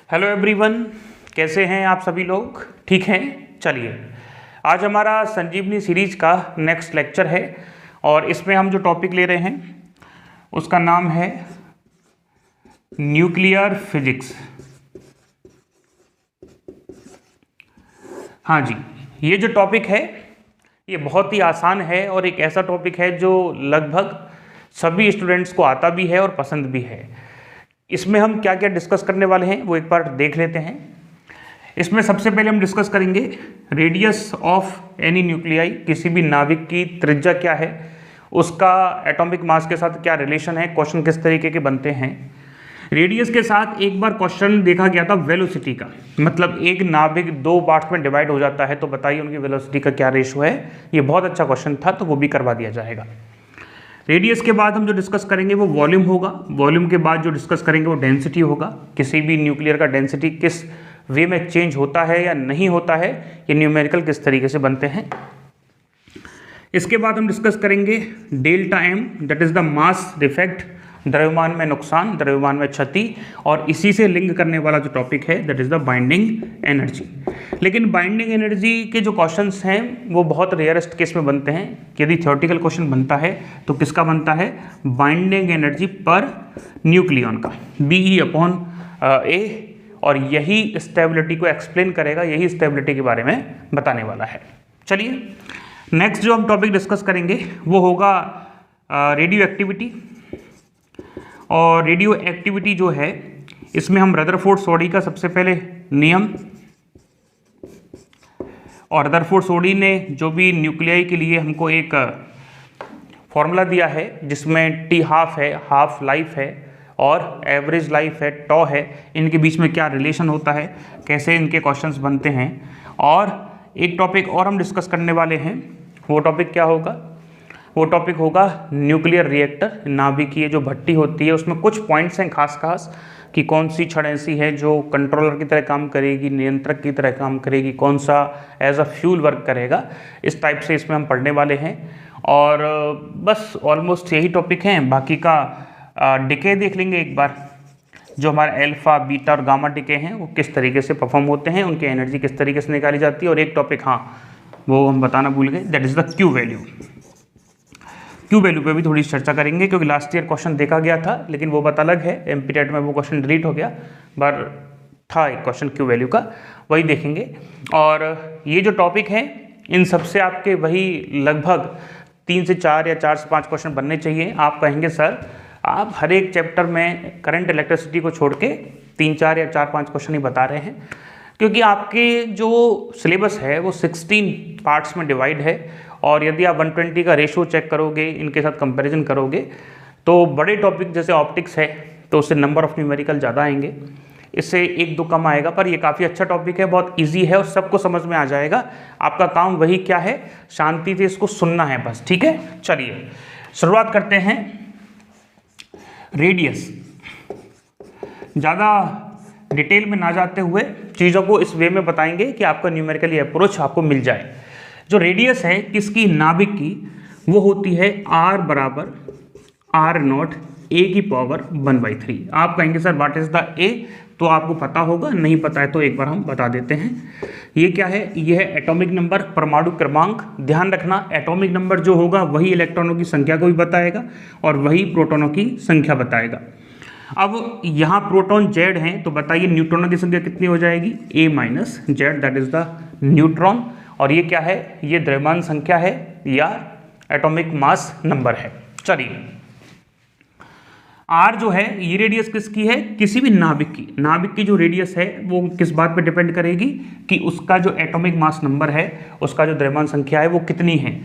Hello everyone, कैसे हैं आप सभी लोग? ठीक हैं? चलिए, आज हमारा संजीवनी सीरीज का नेक्स्ट लेक्चर है और इसमें हम जो टॉपिक ले रहे हैं उसका नाम है न्यूक्लियर फिजिक्स। हाँ जी, ये जो टॉपिक है ये बहुत ही आसान है और एक ऐसा टॉपिक है जो लगभग सभी स्टूडेंट्स को आता भी है और पसंद भी है। इसमें हम क्या क्या डिस्कस करने वाले हैं वो एक बार देख लेते हैं। इसमें सबसे पहले हम डिस्कस करेंगे रेडियस ऑफ एनी न्यूक्लियाई, किसी भी नाभिक की त्रिज्या क्या है, उसका एटॉमिक मास के साथ क्या रिलेशन है, क्वेश्चन किस तरीके के बनते हैं। रेडियस के साथ एक बार क्वेश्चन देखा गया था वेलोसिटी का, मतलब एक नाभिक दो पार्ट्स में डिवाइड हो जाता है तो बताइए उनकी वेलोसिटी का क्या रेशो है। ये बहुत अच्छा क्वेश्चन था तो वो भी करवा दिया जाएगा। रेडियस के बाद हम जो डिस्कस करेंगे वो वॉल्यूम होगा। वॉल्यूम के बाद जो डिस्कस करेंगे वो डेंसिटी होगा। किसी भी न्यूक्लियर का डेंसिटी किस वे में चेंज होता है या नहीं होता है, ये न्यूमेरिकल किस तरीके से बनते हैं। इसके बाद हम डिस्कस करेंगे delta M, that is the mass defect, द्रव्यमान में नुकसान, द्रव्यमान में क्षति, और इसी से लिंक करने वाला जो टॉपिक है that is the binding energy. लेकिन बाइंडिंग एनर्जी के जो क्वेश्चंस हैं वो बहुत रेयरेस्ट केस में बनते हैं। यदि थ्योरेटिकल क्वेश्चन बनता है तो किसका बनता है? बाइंडिंग एनर्जी पर न्यूक्लियन का, Be/A, और यही स्टेबिलिटी को एक्सप्लेन करेगा, यही स्टेबिलिटी के बारे में बताने वाला है। चलिए, नेक्स्ट जो हम टॉपिक डिस्कस करेंगे वो होगा रेडियो एक्टिविटी। और रेडियो एक्टिविटी जो है इसमें हम रदरफोर्ड सोडी का सबसे पहले नियम, और रदरफोर्ड सोडी ने जो भी न्यूक्लियाई के लिए हमको एक फॉर्मूला दिया है जिसमें T हाफ है, हाफ लाइफ है और एवरेज लाइफ है, टॉ है, इनके बीच में क्या रिलेशन होता है, कैसे इनके क्वेश्चंस बनते हैं। और एक टॉपिक और हम डिस्कस करने वाले हैं, वो टॉपिक क्या होगा? वो टॉपिक होगा न्यूक्लियर रिएक्टर। नाभिक की जो भट्टी होती है उसमें कुछ पॉइंट्स हैं खास कि कौन सी छड़ ऐसी है जो कंट्रोलर की तरह काम करेगी, नियंत्रक की तरह काम करेगी, कौन सा एज अ फ्यूल वर्क करेगा, इस टाइप से इसमें हम पढ़ने वाले हैं। और बस ऑलमोस्ट यही टॉपिक हैं। बाकी का डिके देख लेंगे एक बार, जो हमारा अल्फा, बीटा और गामा डिके हैं वो किस तरीके से परफॉर्म होते हैं, उनकी एनर्जी किस तरीके से निकाली जाती है। और एक टॉपिक वो हम बताना भूल गए, that is the Q value. Q value पे भी थोड़ी चर्चा करेंगे क्योंकि लास्ट ईयर क्वेश्चन देखा गया था, लेकिन वो बात अलग है, एमपीटेट में वो क्वेश्चन डिलीट हो गया, पर था एक क्वेश्चन क्यू वैल्यू का, वही देखेंगे। और ये जो टॉपिक है इन सबसे आपके वही लगभग 3 से 4 या 4 से 5 क्वेश्चन बनने चाहिए। आप कहेंगे सर आप हर एक चैप्टर में करंट इलेक्ट्रिसिटी को छोड़ के 3, 4 या 4, 5 क्वेश्चन ही बता रहे हैं, क्योंकि आपके जो सिलेबस है वो 16 पार्ट्स में डिवाइड है। और यदि आप 120 का रेशो चेक करोगे, इनके साथ कंपैरिजन करोगे, तो बड़े टॉपिक जैसे ऑप्टिक्स है तो उससे नंबर ऑफ न्यूमेरिकल ज़्यादा आएंगे, इससे 1-2 कम आएगा। पर ये काफ़ी अच्छा टॉपिक है, बहुत इजी है और सबको समझ में आ जाएगा। आपका काम वही क्या है, शांति से इसको सुनना है बस, ठीक है। चलिए शुरुआत करते हैं। रेडियस, ज़्यादा डिटेल में ना जाते हुए चीज़ों को इस वे में बताएंगे कि आपका न्यूमेरिकली अप्रोच आपको मिल जाए। जो रेडियस है किसकी? नाभिक की, वो होती है R बराबर R0 A⁻⁴। आप कहेंगे sir what is the A, तो आपको पता होगा, नहीं पता है तो एक बार हम बता देते हैं। ये क्या है? ये है एटॉमिक नंबर, परमाणु क्रमांक। ध्यान रखना, एटॉमिक नंबर जो होगा वही इलेक्ट्रॉनों की संख्या को भी बताएगा और वही प्रोटॉनों की संख्या बताएगा। अब यहाँ प्रोटॉन Z हैं तो बताइए न्यूट्रॉनों की संख्या कितनी हो जाएगी? A-Z, that is the neutron. और ये क्या है? ये द्रव्यमान संख्या है या एटॉमिक मास नंबर है। चलिए, R जो है ये रेडियस किसकी है? किसी भी नाभिक की। नाभिक की जो रेडियस है वो किस बात पे डिपेंड करेगी कि उसका जो एटॉमिक मास नंबर है, उसका जो द्रव्यमान संख्या है वो कितनी है।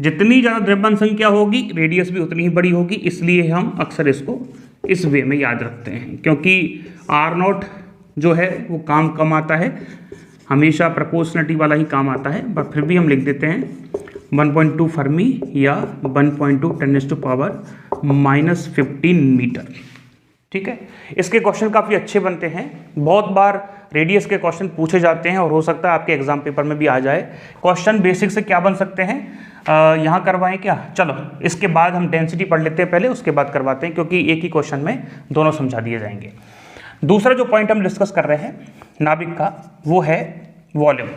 जितनी ज़्यादा द्रव्यमान संख्या होगी रेडियस भी उतनी ही बड़ी होगी, इसलिए हम अक्सर इसको इस वे में याद रखते हैं, क्योंकि R0 जो है वो काम कम आता है, हमेशा प्रोपोर्शनलिटी वाला ही काम आता है, पर फिर भी हम लिख देते हैं 1.2 फर्मी या 1.2 10⁻⁻15 मीटर। ठीक है, इसके क्वेश्चन काफ़ी अच्छे बनते हैं। बहुत बार रेडियस के क्वेश्चन पूछे जाते हैं और हो सकता है आपके एग्जाम पेपर में भी आ जाए। क्वेश्चन बेसिक से क्या बन सकते हैं, यहाँ करवाएं क्या? चलो इसके बाद हम डेंसिटी पढ़ लेते हैं पहले, उसके बाद करवाते हैं, क्योंकि एक ही क्वेश्चन में दोनों समझा दिए जाएंगे। दूसरा जो पॉइंट हम डिस्कस कर रहे हैं नाभिक का, वो है वॉल्यूम।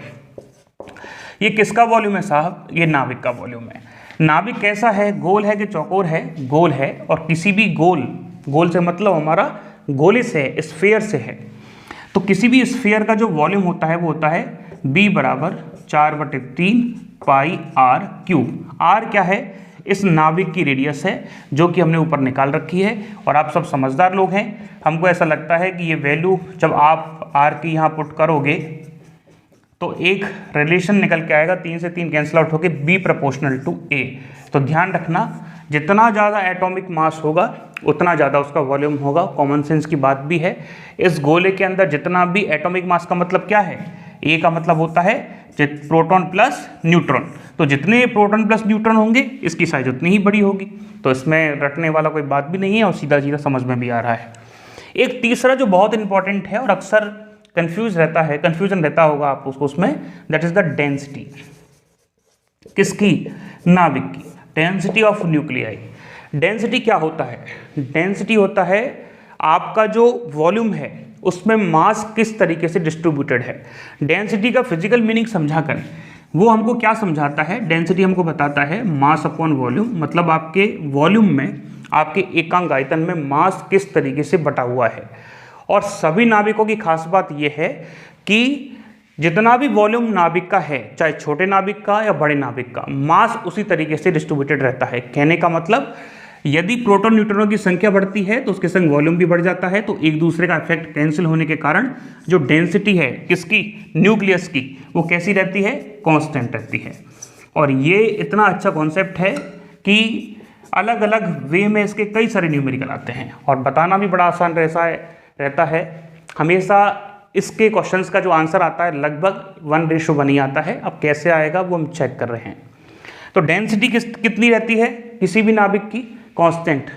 ये किसका वॉल्यूम है साहब? ये नाभिक का वॉल्यूम है। नाभिक कैसा है? गोल है कि चौकोर है? गोल है। और किसी भी गोल से मतलब हमारा गोले से है, स्फीयर से है। तो किसी भी स्फीयर का जो वॉल्यूम होता है वो होता है b बराबर 4/3 पाई r क्यूब। r क्या है? इस नाभिक की रेडियस है जो कि हमने ऊपर निकाल रखी है। और आप सब समझदार लोग हैं, हमको ऐसा लगता है कि ये वैल्यू जब आप r की यहाँ पुट करोगे तो एक रिलेशन निकल के आएगा, 3 से 3 कैंसिल आउट होके b प्रोपोर्शनल टू a। तो ध्यान रखना, जितना ज़्यादा एटॉमिक मास होगा उतना ज़्यादा उसका वॉल्यूम होगा। कॉमन सेंस की बात भी है। इस गोले के अंदर जितना भी एटॉमिक मास का मतलब क्या है? ए का मतलब होता है प्रोटॉन प्लस न्यूट्रॉन। तो जितने प्रोटॉन प्लस न्यूट्रॉन होंगे इसकी साइज उतनी ही बड़ी होगी। तो इसमें रटने वाला कोई बात भी नहीं है और सीधा सीधा समझ में भी आ रहा है। एक तीसरा जो बहुत इंपॉर्टेंट है और अक्सर कंफ्यूजन रहता होगा आपको उसमें, दैट इज द डेंसिटी। किसकी? नाभिक की। Density of nuclei. डेंसिटी क्या होता है? डेंसिटी होता है आपका जो वॉल्यूम है उसमें मास किस तरीके से डिस्ट्रीब्यूटेड है। डेंसिटी का फिजिकल मीनिंग समझा कर वो हमको क्या समझाता है? डेंसिटी हमको बताता है मास अपॉन वॉल्यूम, मतलब आपके वॉल्यूम में, आपके एकांक आयतन में मास किस तरीके से बटा हुआ है। और सभी नाभिकों की खास बात यह है कि जितना भी वॉल्यूम नाभिक का है, चाहे छोटे नाभिक का या बड़े नाभिक का, मास उसी तरीके से डिस्ट्रीब्यूटेड रहता है। कहने का मतलब यदि प्रोटॉन न्यूट्रॉनों की संख्या बढ़ती है तो उसके संग वॉल्यूम भी बढ़ जाता है। तो एक दूसरे का इफेक्ट कैंसिल होने के कारण जो डेंसिटी है किसकी? न्यूक्लियस की, वो कैसी रहती है? कांस्टेंट रहती है। और ये इतना अच्छा कॉन्सेप्ट है कि अलग अलग वे में इसके कई सारे न्यूमेरिकल आते हैं और बताना भी बड़ा आसान रहता है। हमेशा इसके क्वेश्चंस का जो आंसर आता है लगभग 1:1 ही आता है। अब कैसे आएगा वो हम चेक कर रहे हैं। तो डेंसिटी कितनी रहती है किसी भी नाभिक की? कांस्टेंट।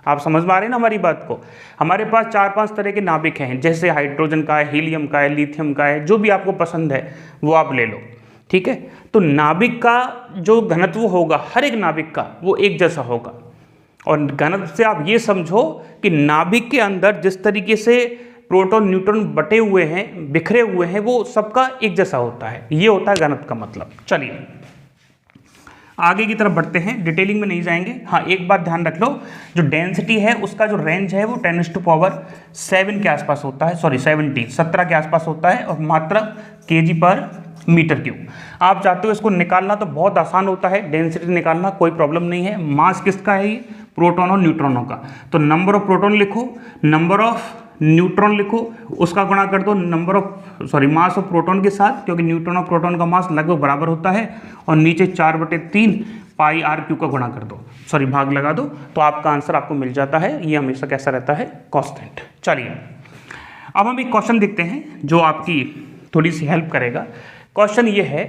आप समझ में आ रहे हैं ना हमारी बात को? हमारे पास 4-5 तरह के नाभिक हैं, जैसे हाइड्रोजन का है, हीलियम का है, लिथियम का है, जो भी आपको पसंद है वो आप ले लो, ठीक है। तो नाभिक का जो घनत्व होगा हर एक नाभिक का वो एक जैसा होगा। और घनत्व से आप ये समझो कि नाभिक के अंदर जिस तरीके से प्रोटॉन न्यूट्रॉन बटे हुए हैं, बिखरे हुए हैं, वो सबका एक जैसा होता है। ये होता है घनत्व का मतलब। चलिए आगे की तरफ बढ़ते हैं, डिटेलिंग में नहीं जाएंगे। हाँ, एक बात ध्यान रख लो, जो डेंसिटी है उसका जो रेंज है वो 10⁻7 के आसपास होता है, सॉरी 17 के आसपास होता है, और मात्रा kg/m³। आप चाहते हो इसको निकालना तो बहुत आसान होता है, डेंसिटी निकालना कोई प्रॉब्लम नहीं है। मास किसका है? ये प्रोटॉन और न्यूट्रॉनों का। तो नंबर ऑफ प्रोटॉन लिखो, नंबर ऑफ न्यूट्रॉन लिखो, उसका गुणा कर दो मास ऑफ प्रोटॉन के साथ, क्योंकि न्यूट्रॉन और प्रोटॉन का मास लगभग बराबर होता है, और नीचे 4/3 पाई r³ का गुणा कर दो, भाग लगा दो, तो आपका आंसर आपको मिल जाता है। ये हमेशा कैसा रहता है? कांस्टेंट। चलिए अब हम एक क्वेश्चन देखते हैं जो आपकी थोड़ी सी हेल्प करेगा। क्वेश्चन ये है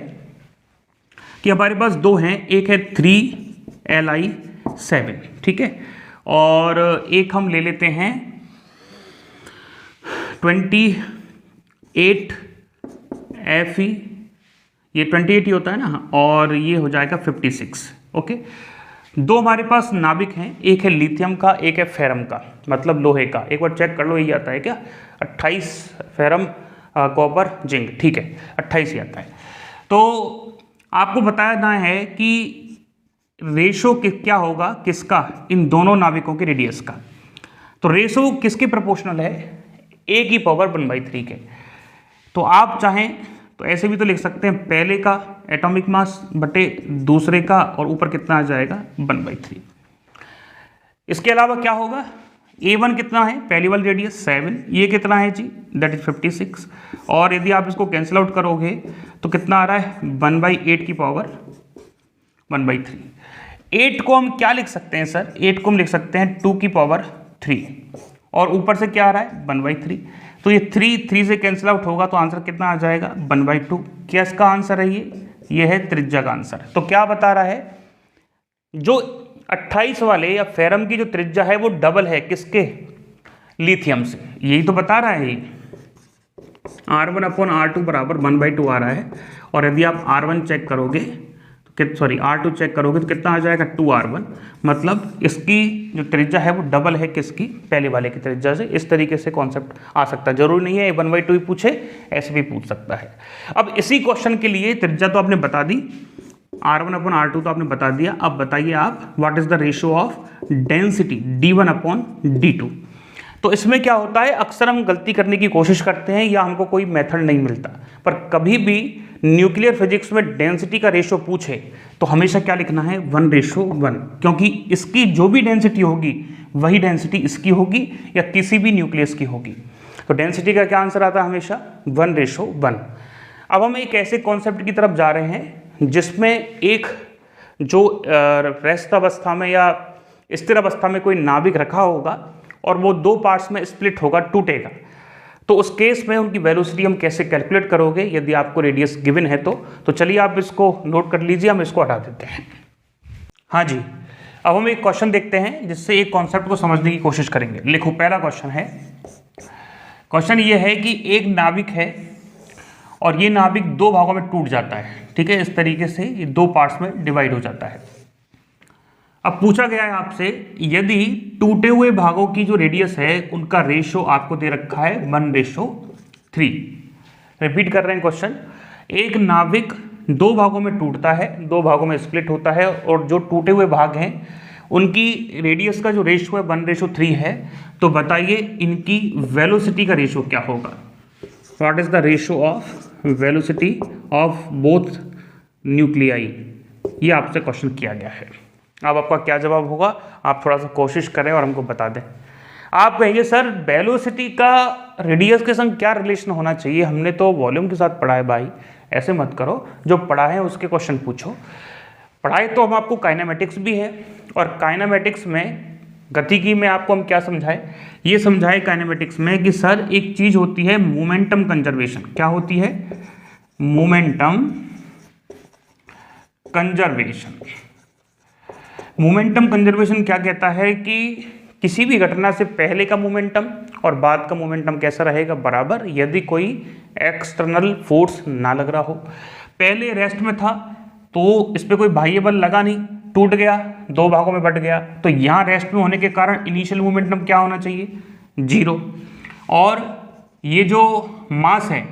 कि हमारे पास दो हैं, एक है 3Li7, ठीक है, और एक हम ले लेते हैं 28Fe, ये 28 ही होता है ना, और ये हो जाएगा 56। ओके, दो हमारे पास नाभिक हैं, एक है लिथियम का, एक है फेरम का, मतलब लोहे का। एक बार चेक कर लो, यही आता है क्या? 28 फेरम कॉपर जिंक, ठीक है, 28 ही आता है। तो आपको बताना है कि रेशो क्या होगा किसका? इन दोनों नाभिकों के रेडियस का। तो रेशो किसके प्रोपोर्शनल है? A⁻1/3 के। तो आप चाहें तो ऐसे भी तो लिख सकते हैं, पहले का एटॉमिक मास बटे दूसरे का, और ऊपर कितना आ जाएगा? 1/3। इसके अलावा क्या होगा? A1 कितना है? पहली वाली रेडियस 7, ये कितना है जी? That is 56। और यदि आप इसको कैंसिल आउट करोगे तो कितना आ रहा है? 1/8 8 को हम क्या लिख सकते हैं सर? 8 को हम लिख सकते हैं 2⁻3, और ऊपर से क्या आ रहा है? 1/3। तो ये 3 से कैंसिल आउट होगा तो आंसर कितना आ जाएगा? 1/2। क्या इसका आंसर है? ये है त्रिज्या का आंसर। तो क्या बता रहा है? जो 28 वाले या फेरम की जो त्रिज्या है वो डबल है किसके? लिथियम से। यही तो बता रहा है। R1/R2 बराबर 1/2 आ रहा है। और यदि आप R1 चेक करोगे सॉरी R2 चेक करोगे तो कितना आ जाएगा 2R1, मतलब इसकी जो त्रिज्या है वो डबल है किसकी, पहले वाले की त्रिज्या से। इस तरीके से कॉन्सेप्ट आ सकता है, जरूरी नहीं है 1/2 ही पूछे, ऐसे भी पूछ सकता है। अब इसी क्वेश्चन के लिए त्रिज्या तो आपने बता दी, R1/R2 तो आपने बता दिया। अब बताइए आप what is the ratio of density D1/D2। तो इसमें क्या होता है, अक्सर हम गलती करने की कोशिश करते हैं या हमको कोई मेथड नहीं मिलता, पर कभी भी न्यूक्लियर फिजिक्स में डेंसिटी का रेशियो पूछे तो हमेशा क्या लिखना है 1:1, क्योंकि इसकी जो भी डेंसिटी होगी वही डेंसिटी इसकी होगी या किसी भी न्यूक्लियस की होगी। तो डेंसिटी का क्या आंसर आता है हमेशा 1:1। अब हम एक ऐसे कॉन्सेप्ट की तरफ जा रहे हैं जिसमें एक जो रेस्ट अवस्था में या स्थिर अवस्था में कोई नाभिक रखा होगा और वो 2 पार्ट्स में स्प्लिट होगा, टूटेगा। तो उस केस में उनकी वेलोसिटी हम कैसे कैलकुलेट करोगे यदि आपको रेडियस गिवन है तो चलिए आप इसको नोट कर लीजिए, हम इसको हटा देते हैं। हाँ जी, अब हम एक क्वेश्चन देखते हैं जिससे एक कॉन्सेप्ट को समझने की कोशिश करेंगे। लिखो, पहला क्वेश्चन है, क्वेश्चन ये है कि एक नाभिक है और ये नाभिक 2 भागों में टूट जाता है, ठीक है, इस तरीके से ये 2 पार्ट्स में डिवाइड हो जाता है। अब पूछा गया है आपसे यदि टूटे हुए भागों की जो रेडियस है उनका रेशियो आपको दे रखा है 1:3। रिपीट कर रहे हैं क्वेश्चन, एक नाभिक 2 भागों में टूटता है, 2 भागों में स्प्लिट होता है और जो टूटे हुए भाग हैं उनकी रेडियस का जो रेशियो है 1:3 है। तो बताइए इनकी वेलोसिटी का रेशियो क्या होगा। What is the ratio of velocity of both nuclei, ये आपसे क्वेश्चन किया गया है। अब आपका क्या जवाब होगा, आप थोड़ा सा कोशिश करें और हमको बता दें। आप कहेंगे सर वेलोसिटी का रेडियस के संग क्या रिलेशन होना चाहिए, हमने तो वॉल्यूम के साथ पढ़ा है भाई। ऐसे मत करो, जो पढ़ा है उसके क्वेश्चन पूछो। पढ़ाई तो हम आपको काइनेमेटिक्स भी है, और काइनेमेटिक्स में गतिकी में आपको हम क्या समझाए, ये समझाए काइनेमेटिक्स में कि सर एक चीज होती है मोमेंटम कंजर्वेशन। क्या होती है, मोमेंटम कंजर्वेशन। मोमेंटम कंजर्वेशन क्या कहता है कि किसी भी घटना से पहले का मोमेंटम और बाद का मोमेंटम कैसा रहेगा, बराबर, यदि कोई एक्सटर्नल फोर्स ना लग रहा हो। पहले रेस्ट में था तो इस पर कोई बाह्य बल लगा नहीं, टूट गया, 2 भागों में बट गया, तो यहाँ रेस्ट में होने के कारण इनिशियल मोमेंटम क्या होना चाहिए, 0। और ये जो मास है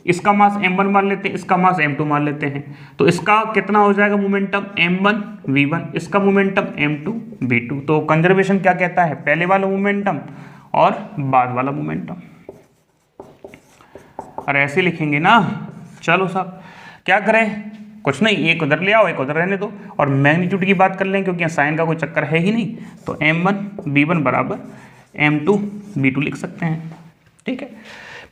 इसका मास m1 मान लेते हैं, इसका मास m2 मान लेते हैं, तो इसका कितना हो जाएगा मोमेंटम m1 v1, इसका मोमेंटम m2 v2। तो कंजर्वेशन क्या कहता है, पहले वाला मोमेंटम और बाद वाला मोमेंटम। और ऐसे लिखेंगे ना, चलो साहब क्या करें, कुछ नहीं, एक उधर ले आओ एक उधर रहने दो, और मैग्नीट्यूड की बात कर लें क्योंकि यहाँ साइन का कोई चक्कर है ही नहीं, तो m1 v1 बराबर m2 v2 लिख सकते हैं, ठीक है।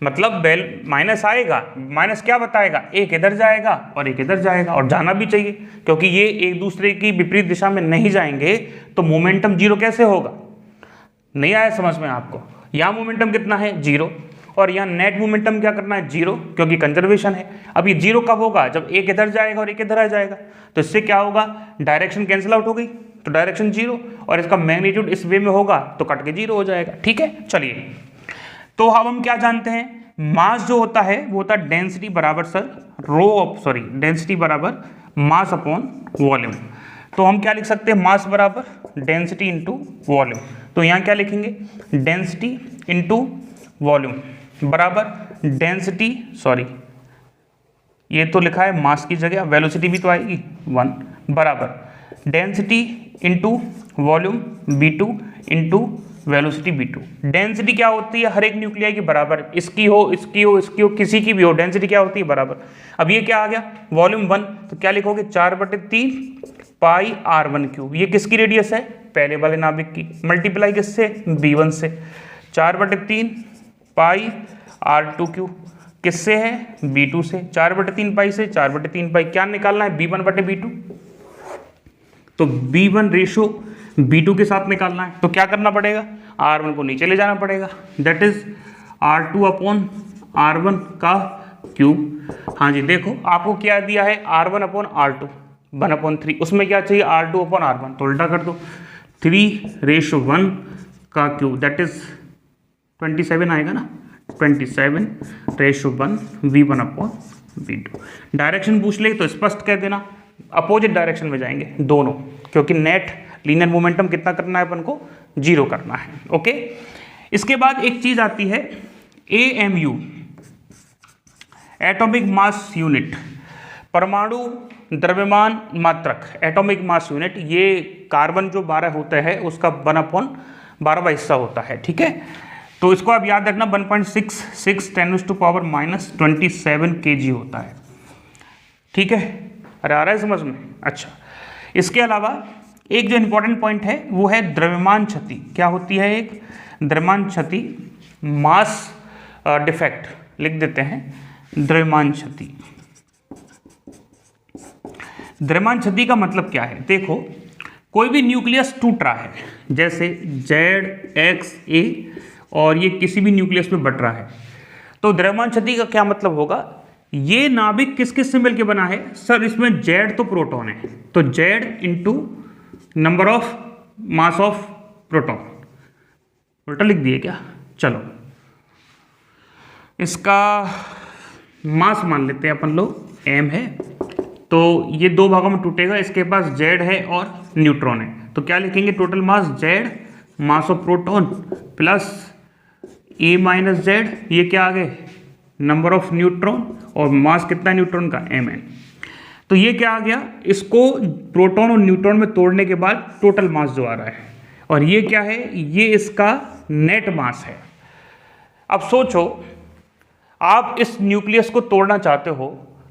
मतलब बेल माइनस आएगा, माइनस क्या बताएगा, एक इधर जाएगा और एक इधर जाएगा, और जाना भी चाहिए क्योंकि ये एक दूसरे की विपरीत दिशा में नहीं जाएंगे तो मोमेंटम 0 कैसे होगा। नहीं आया समझ में आपको, यहाँ मोमेंटम कितना है 0 और यहाँ नेट मोमेंटम क्या करना है 0, क्योंकि कंजर्वेशन है। अब ये 0 कब होगा, जब एक इधर जाएगा और एक इधर आ जाएगा, तो इससे क्या होगा, डायरेक्शन कैंसिल आउट हो गई, तो डायरेक्शन 0, और इसका मैग्नीट्यूड इस वे में होगा तो कट के 0 हो जाएगा, ठीक है। चलिए, तो अब हम क्या जानते हैं, मास जो होता है वो होता है डेंसिटी बराबर सर डेंसिटी बराबर मास अपॉन वॉल्यूम। तो हम क्या लिख सकते हैं, मास बराबर डेंसिटी इंटू वॉल्यूम। तो यहाँ क्या लिखेंगे, डेंसिटी इंटू वॉल्यूम बराबर डेंसिटी, ये तो लिखा है मास की जगह, वेलोसिटी भी तो आएगी 1 बराबर density into volume v2 into velocity v2। Density क्या होती है, हर एक न्यूक्लियाई के बराबर, इसकी हो इसकी हो इसकी हो किसी की भी हो, डेंसिटी क्या होती है बराबर। अब ये क्या आ गया, वॉल्यूम 1, तो क्या लिखोगे 4/3 पाई r1/3। ये किसकी रेडियस है, पहले वाले नाभिक की, मल्टीप्लाई किससे, v1 से, 4/3 पाई r2/3 किससे है, v2 से, 4/3 पाई से 4/3 पाई, क्या निकालना है, v1/v2। तो v1 रेशो v2 के साथ निकालना है, तो क्या करना पड़ेगा, r1 को नीचे ले जाना पड़ेगा, दैट इज r2/r1 का क्यूब। हाँ जी, देखो आपको क्या दिया है, r1/r2 1/3, उसमें क्या चाहिए, r2/r1, तो उल्टा कर दो, 3:1 का क्यूब, दैट इज 27 आएगा ना, 27:1 v1/v2। डायरेक्शन पूछ ले तो स्पष्ट कह देना, अपोजिट डायरेक्शन में जाएंगे दोनों, क्योंकि नेट लीनियर मोमेंटम कितना करना है अपन को, 0 करना है। ओके, इसके बाद एक चीज आती है AMU, एटॉमिक मास यूनिट, परमाणु द्रव्यमान मात्रक, एटॉमिक मास यूनिट। ये कार्बन जो 12 होता है उसका 1/12 हिस्सा होता है, ठीक है। तो इसको आप याद रखना 1.66 10⁻⁻27 kg होता है, ठीक है। अरे आ रहा है समझ में? अच्छा, इसके अलावा एक जो इंपॉर्टेंट पॉइंट है वो है द्रव्यमान क्षति। क्या होती है? एक द्रव्यमान क्षति, मास डिफेक्ट लिख देते हैं, द्रव्यमान क्षति। द्रव्यमान क्षति का मतलब क्या है? देखो, कोई भी न्यूक्लियस टूट रहा है, जैसे ZXA, और ये किसी भी न्यूक्लियस में बढ़ रहा है, तो द्रव्यमान क्षति का क्या मतलब होगा? ये नाभिक किस किस से मिलकर बना है? सर इसमें Z तो प्रोटॉन है, तो Z into number of mass of proton, उल्टा लिख दिए क्या? चलो इसका मास मान लेते हैं अपन लोग, m है, तो ये 2 भागों में टूटेगा, इसके पास Z है और न्यूट्रॉन है, तो क्या लिखेंगे? Total mass Z, mass of proton plus A minus Z, ये क्या आ गए? नंबर ऑफ न्यूट्रॉन, और मास कितना है न्यूट्रॉन का? Mn। तो ये क्या आ गया? इसको प्रोटॉन और न्यूट्रॉन में तोड़ने के बाद टोटल मास जो आ रहा है, और ये क्या है? ये इसका नेट मास है। अब सोचो, आप इस न्यूक्लियस को तोड़ना चाहते हो,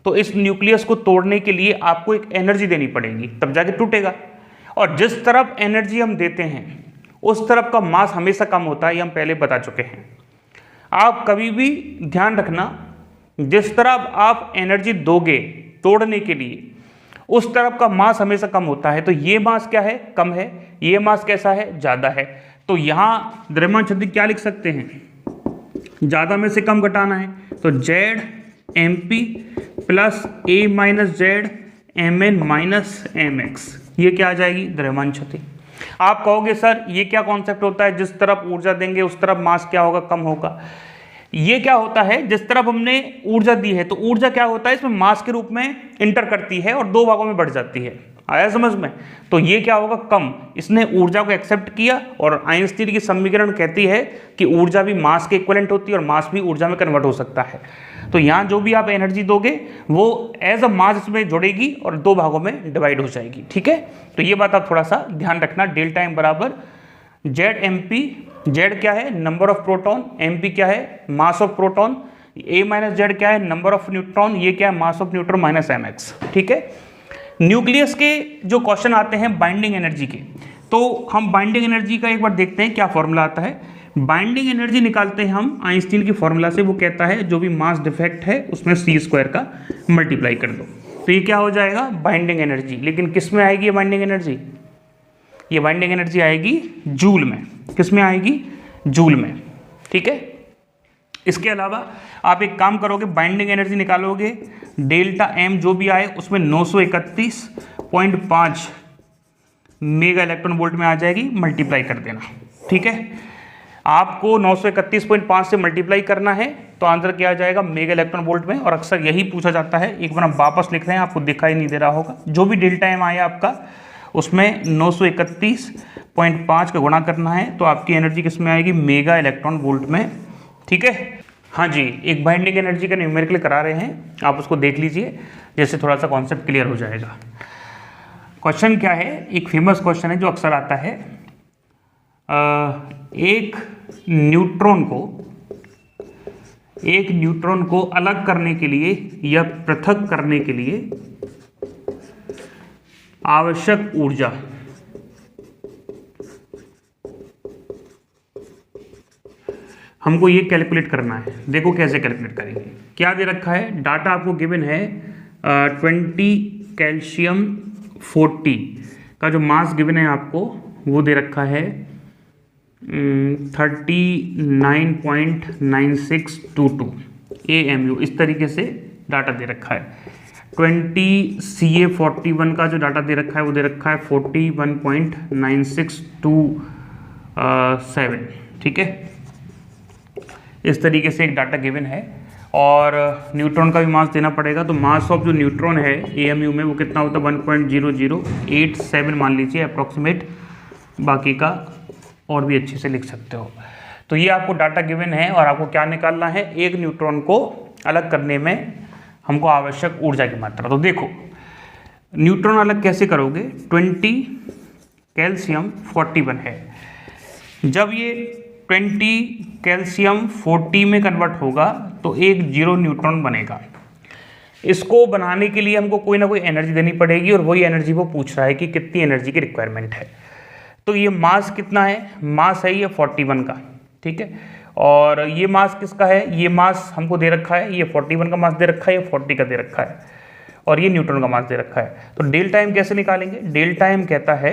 तो इस न्यूक्लियस को तोड़ने के लिए आपको एक एनर्जी देनी पड़ेगी, तब जाके टूटेगा। और जिस तरफ एनर्जी हम देते हैं उस तरफ का मास हमेशा कम होता है, ये हम पहले बता चुके हैं। आप कभी भी ध्यान रखना, जिस तरफ आप एनर्जी दोगे तोड़ने के लिए उस तरफ का मास हमेशा कम होता है। तो ये मास क्या है? कम है। ये मास कैसा है? ज़्यादा है। तो यहाँ द्रव्यमान क्षति क्या लिख सकते हैं? ज़्यादा में से कम घटाना है, तो Z MP plus A minus Z Mn minus Mx, ये क्या आ जाएगी? द्रव्यमान क्षति। आप कहोगे सर ये क्या कॉन्सेप्ट होता है? जिस तरफ ऊर्जा देंगे उस तरफ मास क्या होगा? कम होगा। ये क्या होता है? जिस तरफ हमने ऊर्जा दी है, तो ऊर्जा क्या होता है? इसमें मास के रूप में इंटर करती है और 2 भागों में बढ़ जाती है। आया समझ में? तो ये क्या होगा? कम। इसने ऊर्जा को एक्सेप्ट किया, और आइंस्टीन की समीकरण कहती है कि ऊर्जा भी मास के इक्विवेलेंट होती है और मास भी ऊर्जा में कन्वर्ट हो सकता है। तो यहाँ जो भी आप एनर्जी दोगे वो एज अ मास इसमें जुड़ेगी और 2 भागों में डिवाइड हो जाएगी, ठीक है। तो ये बात आप थोड़ा सा ध्यान रखना। डेल्टा एम बराबर ZMP, Z क्या है? नंबर ऑफ प्रोटॉन, MP क्या है? Mass of proton, A minus Z क्या है? नंबर ऑफ न्यूट्रॉन, ये क्या है? Mass of neutron minus Mx, ठीक है। न्यूक्लियस के जो क्वेश्चन आते हैं बाइंडिंग एनर्जी के, तो हम बाइंडिंग एनर्जी का एक बार देखते हैं क्या फॉर्मूला आता है। बाइंडिंग एनर्जी निकालते हैं हम आइंस्टीन की फॉर्मूला से। वो कहता है जो भी मास डिफेक्ट है उसमें c² का मल्टीप्लाई कर दो, तो ये क्या हो जाएगा? Binding energy. लेकिन किस में आएगी ये बाइंडिंग एनर्जी? ये बाइंडिंग एनर्जी आएगी जूल में। किस में आएगी? जूल में, ठीक है। इसके अलावा आप एक काम करोगे, बाइंडिंग एनर्जी निकालोगे, डेल्टा एम जो भी आए उसमें 931.5 मेगा इलेक्ट्रॉन वोल्ट में आ जाएगी, मल्टीप्लाई कर देना, ठीक है। आपको 931.5 से मल्टीप्लाई करना है तो आंसर क्या आ जाएगा? मेगा इलेक्ट्रॉन वोल्ट में। और अक्सर यही पूछा जाता है। एक बार हम वापस लिख रहे हैं, आपको दिखाई नहीं दे रहा होगा। जो भी डेल्टा एम आया आपका उसमें 931.5 का गुणा करना है, तो आपकी एनर्जी किस में आएगी? मेगा इलेक्ट्रॉन वोल्ट में, ठीक है। हाँ जी, एक बाइंडिंग एनर्जी का न्यूमेरिकल करा रहे हैं, आप उसको देख लीजिए, जैसे थोड़ा सा कॉन्सेप्ट क्लियर हो जाएगा। क्वेश्चन क्या है? एक फेमस क्वेश्चन है जो अक्सर आता है। एक न्यूट्रॉन को अलग करने के लिए या पृथक करने के लिए आवश्यक ऊर्जा हमको ये कैलकुलेट करना है। देखो कैसे कैलकुलेट करेंगे। क्या दे रखा है? डाटा आपको गिवन है 20 कैल्शियम 40 का जो मास गिवन है आपको वो दे रखा है 39.9622 AMU। इस तरीके से डाटा दे रखा है। 20 CA41 का जो डाटा दे रखा है वो दे रखा है 41.9627, ठीक है। इस तरीके से एक डाटा गिवन है और न्यूट्रॉन का भी मास देना पड़ेगा। तो मास ऑफ जो न्यूट्रॉन है AMU में वो कितना होता है 1.0087 मान लीजिए अप्रॉक्सीमेट, बाकी का और भी अच्छे से लिख सकते हो। तो ये आपको डाटा गिवन है और आपको क्या निकालना है, एक न्यूट्रॉन को अलग करने में हमको आवश्यक ऊर्जा की मात्रा। तो देखो न्यूट्रॉन अलग कैसे करोगे, 20 कैल्शियम 41 है, जब ये 20 कैल्शियम 40 में कन्वर्ट होगा तो एक 0 न्यूट्रॉन बनेगा। इसको बनाने के लिए हमको कोई ना कोई एनर्जी देनी पड़ेगी और वही एनर्जी वो पूछ रहा है कि कितनी एनर्जी की रिक्वायरमेंट है। तो ये मास कितना है, मास है ये 41 का, ठीक है। और ये मास किसका है, ये मास हमको दे रखा है, ये 41 का मास दे रखा है, ये 40 का दे रखा है और ये न्यूट्रॉन का मास दे रखा है। तो डेल्टा एम कैसे निकालेंगे, डेल्टा एम कहता है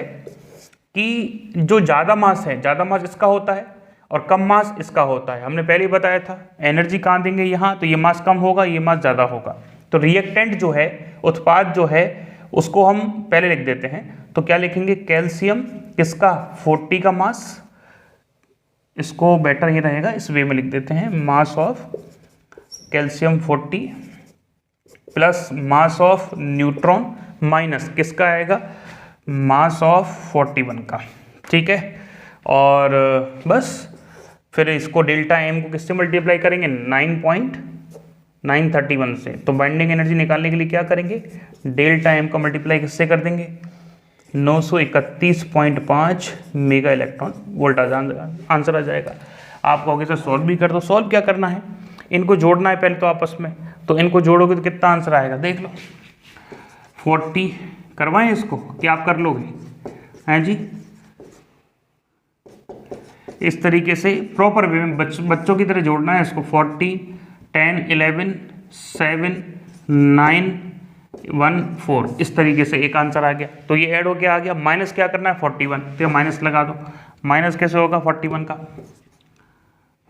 कि जो ज़्यादा मास है, ज़्यादा मास इसका होता है और कम मास इसका होता है। हमने पहले ही बताया था एनर्जी कहाँ देंगे यहाँ, तो ये मास कम होगा, ये मास ज़्यादा होगा। तो रिएक्टेंट जो है, उत्पाद जो है, उसको हम पहले लिख देते हैं। तो क्या लिखेंगे, कैल्शियम किसका 40 का मास, इसको बेटर ये रहेगा इस वे में लिख देते हैं, mass of calcium 40 plus mass of neutron minus किसका आएगा, मास ऑफ 41 का, ठीक है। और बस फिर इसको डेल्टा एम को किससे मल्टीप्लाई करेंगे, 9.931 से। तो बाइंडिंग एनर्जी निकालने के लिए क्या करेंगे, डेल्टा एम का मल्टीप्लाई किससे कर देंगे, 931.5 मेगा इलेक्ट्रॉन वोल्ट आंसर आ जाएगा। आप कहोगे सर सॉल्व भी कर दो, सॉल्व क्या करना है, इनको जोड़ना है पहले तो आपस में। तो इनको जोड़ोगे तो कितना आंसर आएगा, देख लो 40 करवाएं इसको, क्या आप कर लोगे, हैं जी। इस तरीके से प्रॉपर वे में बच्चों की तरह जोड़ना है इसको। 40 10 11 7 9 1 4 इस तरीके से एक आंसर आ गया। तो ये ऐड हो गया, आ गया। माइनस क्या करना है 41, तो माइनस लगा दो। माइनस कैसे होगा 41 का,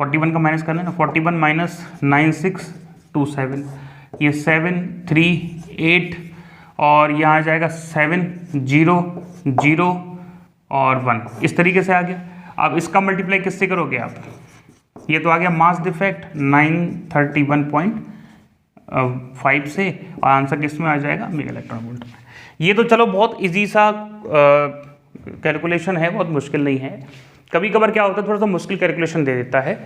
41 का माइनस करना है ना, 41 माइनस 9627, ये 7 3 8 और यहाँ आ जाएगा 7 0 0 और 1 इस तरीके से आ गया। अब इसका मल्टीप्लाई किससे करोगे आप, ये तो आ गया मास डिफेक्ट 931.5 से और आंसर किस में आ जाएगा, मेगा इलेक्ट्रॉन वोल्ट में। ये तो चलो बहुत इजी सा कैलकुलेशन है, बहुत मुश्किल नहीं है। कभी कभार क्या होता है थोड़ा सा मुश्किल कैलकुलेशन दे देता है,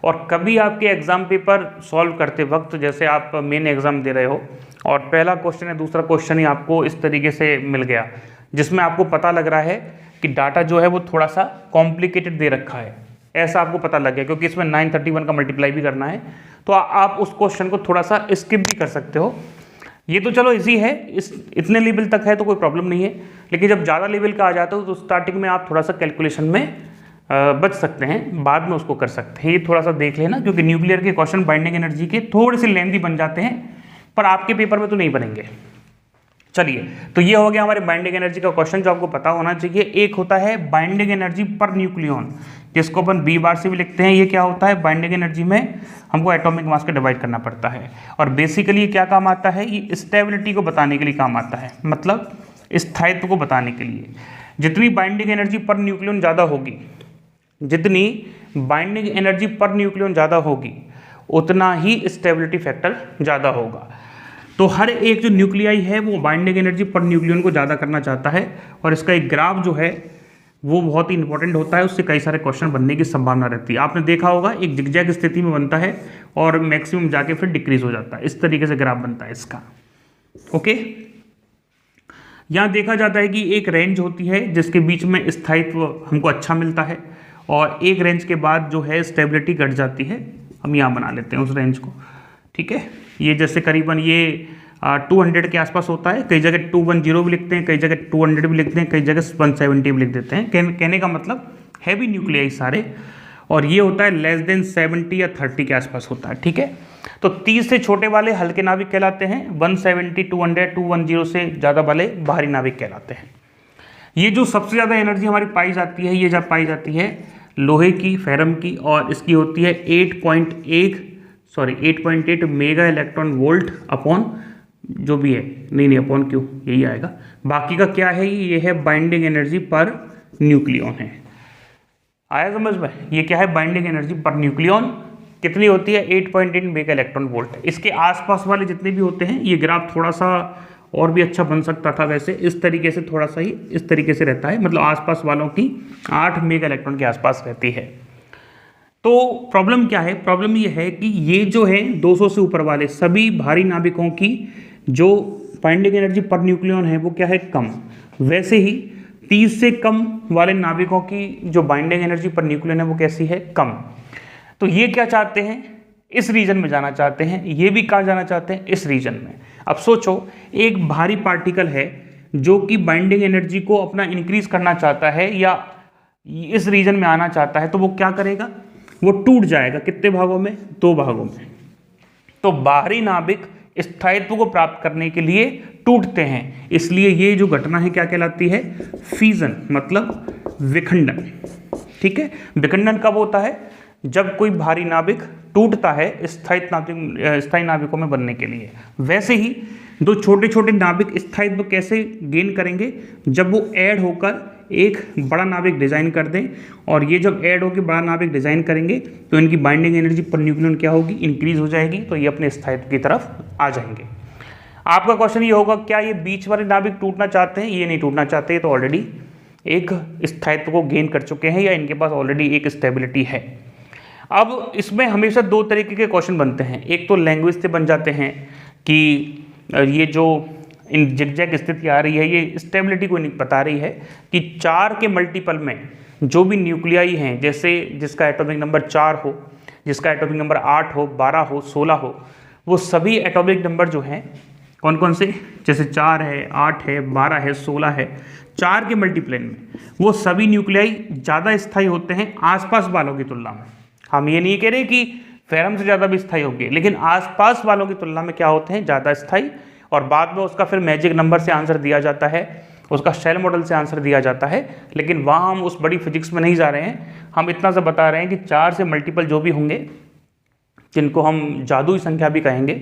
और कभी आपके एग्जाम पेपर सॉल्व करते वक्त जैसे आप मेन एग्जाम दे रहे हो और पहला क्वेश्चन या दूसरा क्वेश्चन ही आपको इस तरीके से मिल गया जिसमें आपको पता लग रहा है कि डाटा जो है वो थोड़ा सा कॉम्प्लिकेटेड दे रखा है, ऐसा आपको पता लग गया क्योंकि इसमें 931 का मल्टीप्लाई भी करना है, तो आप उस क्वेश्चन को थोड़ा सा स्किप भी कर सकते हो। ये तो चलो इजी है, इस इतने लेवल तक है तो कोई प्रॉब्लम नहीं है, लेकिन जब ज़्यादा लेवल का आ जाता हो तो स्टार्टिंग में आप थोड़ा सा कैलकुलेशन में बच सकते हैं, बाद में उसको कर सकते हैं। ये थोड़ा सा देख लेना क्योंकि न्यूक्लियर के क्वेश्चन बाइंडिंग एनर्जी के थोड़े से लेंथी बन जाते हैं, पर आपके पेपर में तो नहीं बनेंगे। चलिए, तो ये हो गया हमारे बाइंडिंग एनर्जी का क्वेश्चन जो आपको पता होना चाहिए। एक होता है बाइंडिंग एनर्जी पर न्यूक्लियन, जिसको अपन बी बार से भी लिखते हैं। ये क्या होता है, बाइंडिंग एनर्जी में हमको एटॉमिक मास को डिवाइड करना पड़ता है, और बेसिकली ये क्या काम आता है, ये स्टेबिलिटी को बताने के लिए काम आता है, मतलब स्थायित्व को बताने के लिए। जितनी बाइंडिंग एनर्जी पर न्यूक्लियन ज़्यादा होगी, जितनी बाइंडिंग एनर्जी पर न्यूक्लियन ज़्यादा होगी, उतना ही स्टेबिलिटी फैक्टर ज़्यादा होगा। तो हर एक जो न्यूक्लियाई है वो बाइंडिंग एनर्जी पर न्यूक्लियन को ज़्यादा करना चाहता है, और इसका एक ग्राफ जो है वो बहुत ही इंपॉर्टेंट होता है, उससे कई सारे क्वेश्चन बनने की संभावना रहती है। आपने देखा होगा एक जिगजैग स्थिति में बनता है और मैक्सिमम जाके फिर डिक्रीज हो जाता है, इस तरीके से ग्राफ बनता है इसका। ओके, यहाँ देखा जाता है कि एक रेंज होती है जिसके बीच में स्थायित्व हमको अच्छा मिलता है, और एक रेंज के बाद जो है स्टेबिलिटी घट जाती है। हम यहाँ बना लेते हैं उस रेंज को, ठीक है। ये जैसे करीबन ये 200 के आसपास होता है, कई जगह 210 भी लिखते हैं, कई जगह 200 भी लिखते हैं, कई जगह 170 भी लिख देते हैं। कहने का मतलब हैवी न्यूक्लियाई सारे, और ये होता है लेस देन 70 या 30 के आसपास होता है, ठीक है। तो 30 से छोटे वाले हल्के नाभिक कहलाते हैं, 170 200 210 से ज़्यादा वाले भारी नाभिक कहलाते हैं। ये जो सबसे ज़्यादा एनर्जी हमारी पाई जाती है, ये जब पाई जाती है लोहे की, फेरम की, और इसकी होती है 8.8 मेगा इलेक्ट्रॉन वोल्ट अपॉन जो भी है, नहीं अपॉन क्यों, यही आएगा। बाकी का क्या है, ये है बाइंडिंग एनर्जी पर न्यूक्लियन है। आया समझ में, ये क्या है, बाइंडिंग एनर्जी पर न्यूक्लियन कितनी होती है 8.8 मेगा इलेक्ट्रॉन वोल्ट। इसके आसपास वाले जितने भी होते हैं, ये ग्राफ थोड़ा सा और भी अच्छा बन सकता था वैसे, इस तरीके से थोड़ा सा ही इस तरीके से रहता है, मतलब आसपास वालों की 8 मेगा इलेक्ट्रॉन के आसपास रहती है। तो प्रॉब्लम क्या है, प्रॉब्लम ये है कि ये जो है 200 से ऊपर वाले सभी भारी नाभिकों की जो बाइंडिंग एनर्जी पर न्यूक्लियन है वो क्या है, कम। वैसे ही 30 से कम वाले नाभिकों की जो बाइंडिंग एनर्जी पर न्यूक्लियन है वो कैसी है, कम। तो ये क्या चाहते हैं, इस रीजन में जाना चाहते हैं, ये भी कहाँ जाना चाहते हैं, इस रीजन में। अब सोचो, एक भारी पार्टिकल है जो कि बाइंडिंग एनर्जी को अपना इंक्रीज करना चाहता है या इस रीजन में आना चाहता है, तो वो क्या करेगा, वो टूट जाएगा। कितने भागों में, 2 भागों में। तो बाहरी नाभिक स्थायित्व को प्राप्त करने के लिए टूटते हैं, इसलिए ये जो घटना है क्या कहलाती है, फिजन, मतलब विखंडन। ठीक है, विखंडन कब होता है, जब कोई भारी नाभिक टूटता है स्थायी नाभिकों में बनने के लिए। वैसे ही दो छोटे छोटे नाभिक स्थायित्व कैसे गेन करेंगे, जब वो ऐड होकर एक बड़ा नाभिक डिजाइन कर दें, और ये जब ऐड होकर बड़ा नाभिक डिजाइन करेंगे तो इनकी बाइंडिंग एनर्जी पर न्यूक्लियन क्या होगी, इंक्रीज हो जाएगी, तो ये अपने स्थायित्व की तरफ आ जाएंगे। आपका क्वेश्चन ये होगा, क्या ये बीच वाले नाभिक टूटना चाहते हैं, ये नहीं टूटना चाहते, तो ऑलरेडी एक स्थायित्व को गेन कर चुके हैं या इनके पास ऑलरेडी एक स्टेबिलिटी है। अब इसमें हमेशा 2 तरीके के क्वेश्चन बनते हैं, एक तो लैंग्वेज से बन जाते हैं कि ये जो इन जिगजैग स्थिति आ रही है ये स्टेबिलिटी को नहीं बता रही है कि 4 के मल्टीपल में जो भी न्यूक्लियाई हैं, जैसे जिसका एटॉमिक नंबर 4 हो, जिसका एटॉमिक नंबर 8 हो, 12 हो, 16 हो, वो सभी एटॉमिक नंबर जो हैं कौन कौन से, जैसे 4 है, 8 है, 12 है, 16 है, 4 के मल्टीप्लेन में वो सभी न्यूक्लियाई ज़्यादा स्थायी होते हैं आसपास वालों की तुलना में। हम ये नहीं कह रहे कि फेरम से ज़्यादा भी स्थायी होंगे, लेकिन आसपास वालों की तुलना में क्या होते हैं, ज़्यादा स्थायी। और बाद में उसका फिर मैजिक नंबर से आंसर दिया जाता है, उसका शेल मॉडल से आंसर दिया जाता है, लेकिन वहाँ हम उस बड़ी फिजिक्स में नहीं जा रहे हैं। हम इतना सा बता रहे हैं कि 4 से मल्टीपल जो भी होंगे, जिनको हम जादुई संख्या भी कहेंगे,